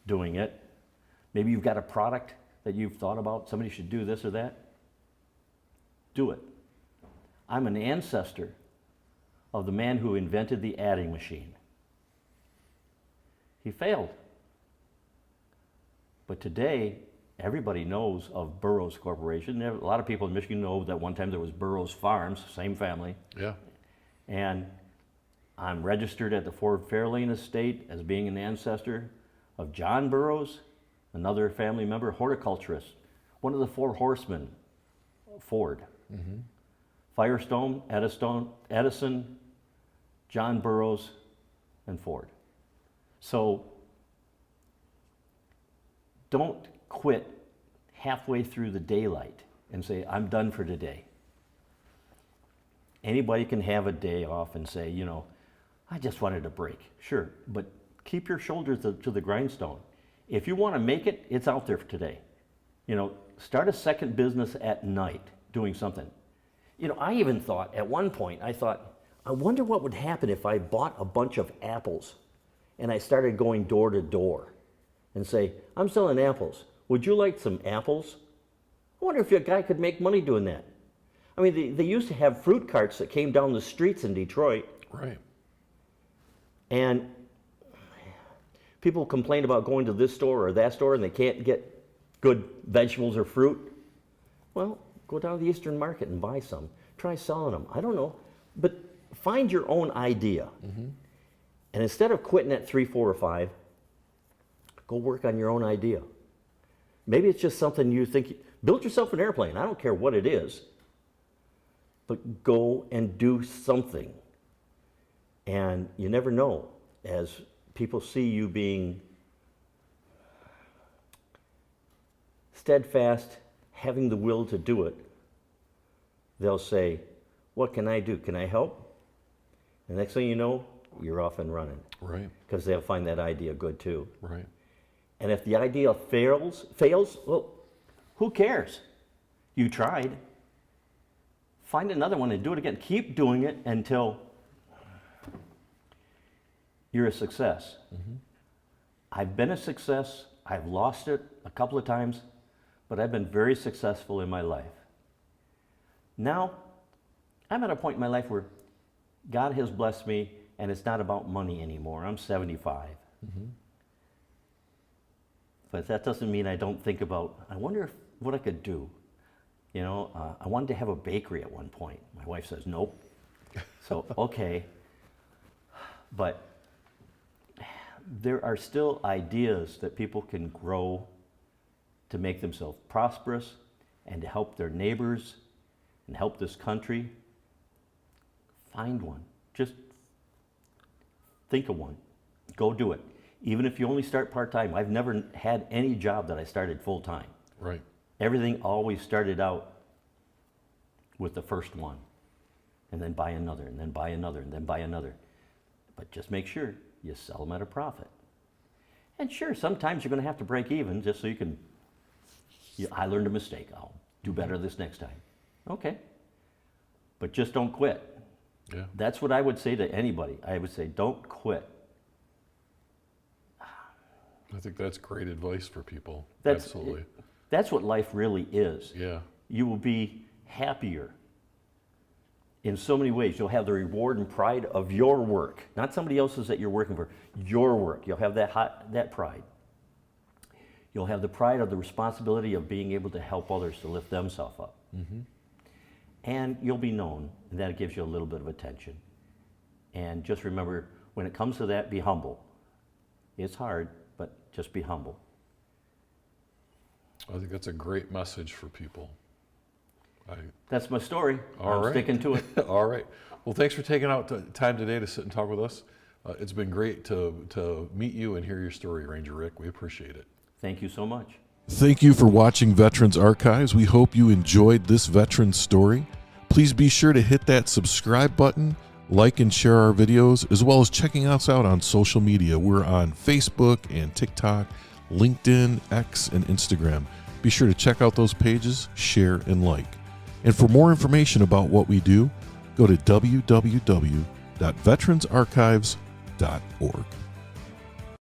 doing it, maybe you've got a product that you've thought about, somebody should do this or that, do it. I'm an ancestor of the man who invented the adding machine. He failed. But today, everybody knows of Burroughs Corporation. A lot of people in Michigan know that one time there was Burroughs Farms, same family. Yeah. And I'm registered at the Ford Fairlane estate as being an ancestor of John Burroughs, another family member, horticulturist, one of the 4 horsemen, Ford. Firestone, Edison, John Burroughs, and Ford. So don't quit halfway through the daylight and say, I'm done for today. Anybody can have a day off and say, you know, I just wanted a break. Sure, but keep your shoulders to the grindstone. If you want to make it, it's out there for today. You know, start a second business at night doing something. You know, I even thought, at one point, I wonder what would happen if I bought a bunch of apples and I started going door to door and say, I'm selling apples. Would you like some apples? I wonder if a guy could make money doing that. I mean, they used to have fruit carts that came down the streets in Detroit. Right. And people complain about going to this store or that store and they can't get good vegetables or fruit. Well, go down to the Eastern Market and buy some. Try selling them. I don't know. But find your own idea. And instead of quitting at 3, 4, or 5, go work on your own idea. Maybe it's just something you think, build yourself an airplane. I don't care what it is. But go and do something. And you never know, as people see you being steadfast, having the will to do it, they'll say, what can I do? Can I help? The next thing you know, you're off and running. Right. Because they'll find that idea good too. Right. And if the idea fails, well, who cares? You tried. Find another one and do it again. Keep doing it until you're a success. I've been a success. I've lost it a couple of times, but I've been very successful in my life. Now, I'm at a point in my life where God has blessed me, and it's not about money anymore. I'm 75. But that doesn't mean I don't think about, I wonder what I could do. You know, I wanted to have a bakery at one point. My wife says, nope. So, okay. But there are still ideas that people can grow to make themselves prosperous and to help their neighbors and help this country. Find one. Just think of one. Go do it. Even if you only start part-time. I've never had any job that I started full-time. Right. Everything always started out with the first one, and then buy another, and then buy another, and then buy another. But just make sure you sell them at a profit. And sure, sometimes you're going to have to break even just so you can, I learned a mistake. I'll do better this next time. Okay. But just don't quit. Yeah. That's what I would say to anybody. I would say, don't quit. I think that's great advice for people. Absolutely. That's what life really is. Yeah. You will be happier in so many ways. You'll have the reward and pride of your work, not somebody else's that you're working for. Your work. You'll have that pride. You'll have the pride of the responsibility of being able to help others to lift themselves up. And you'll be known, and that gives you a little bit of attention. And just remember, when it comes to that, be humble. It's hard, but just be humble. I think that's a great message for people. That's my story. All I'm right. sticking to it. All right. Well, thanks for taking out time today to sit and talk with us. It's been great to meet you and hear your story, Ranger Rick. We appreciate it. Thank you so much. Thank you for watching Veterans Archives. We hope you enjoyed this veteran story. Please be sure to hit that subscribe button, like and share our videos, as well as checking us out on social media. We're on Facebook and TikTok, LinkedIn, X, and Instagram. Be sure to check out those pages, share, and like. And for more information about what we do, go to www.veteransarchives.org.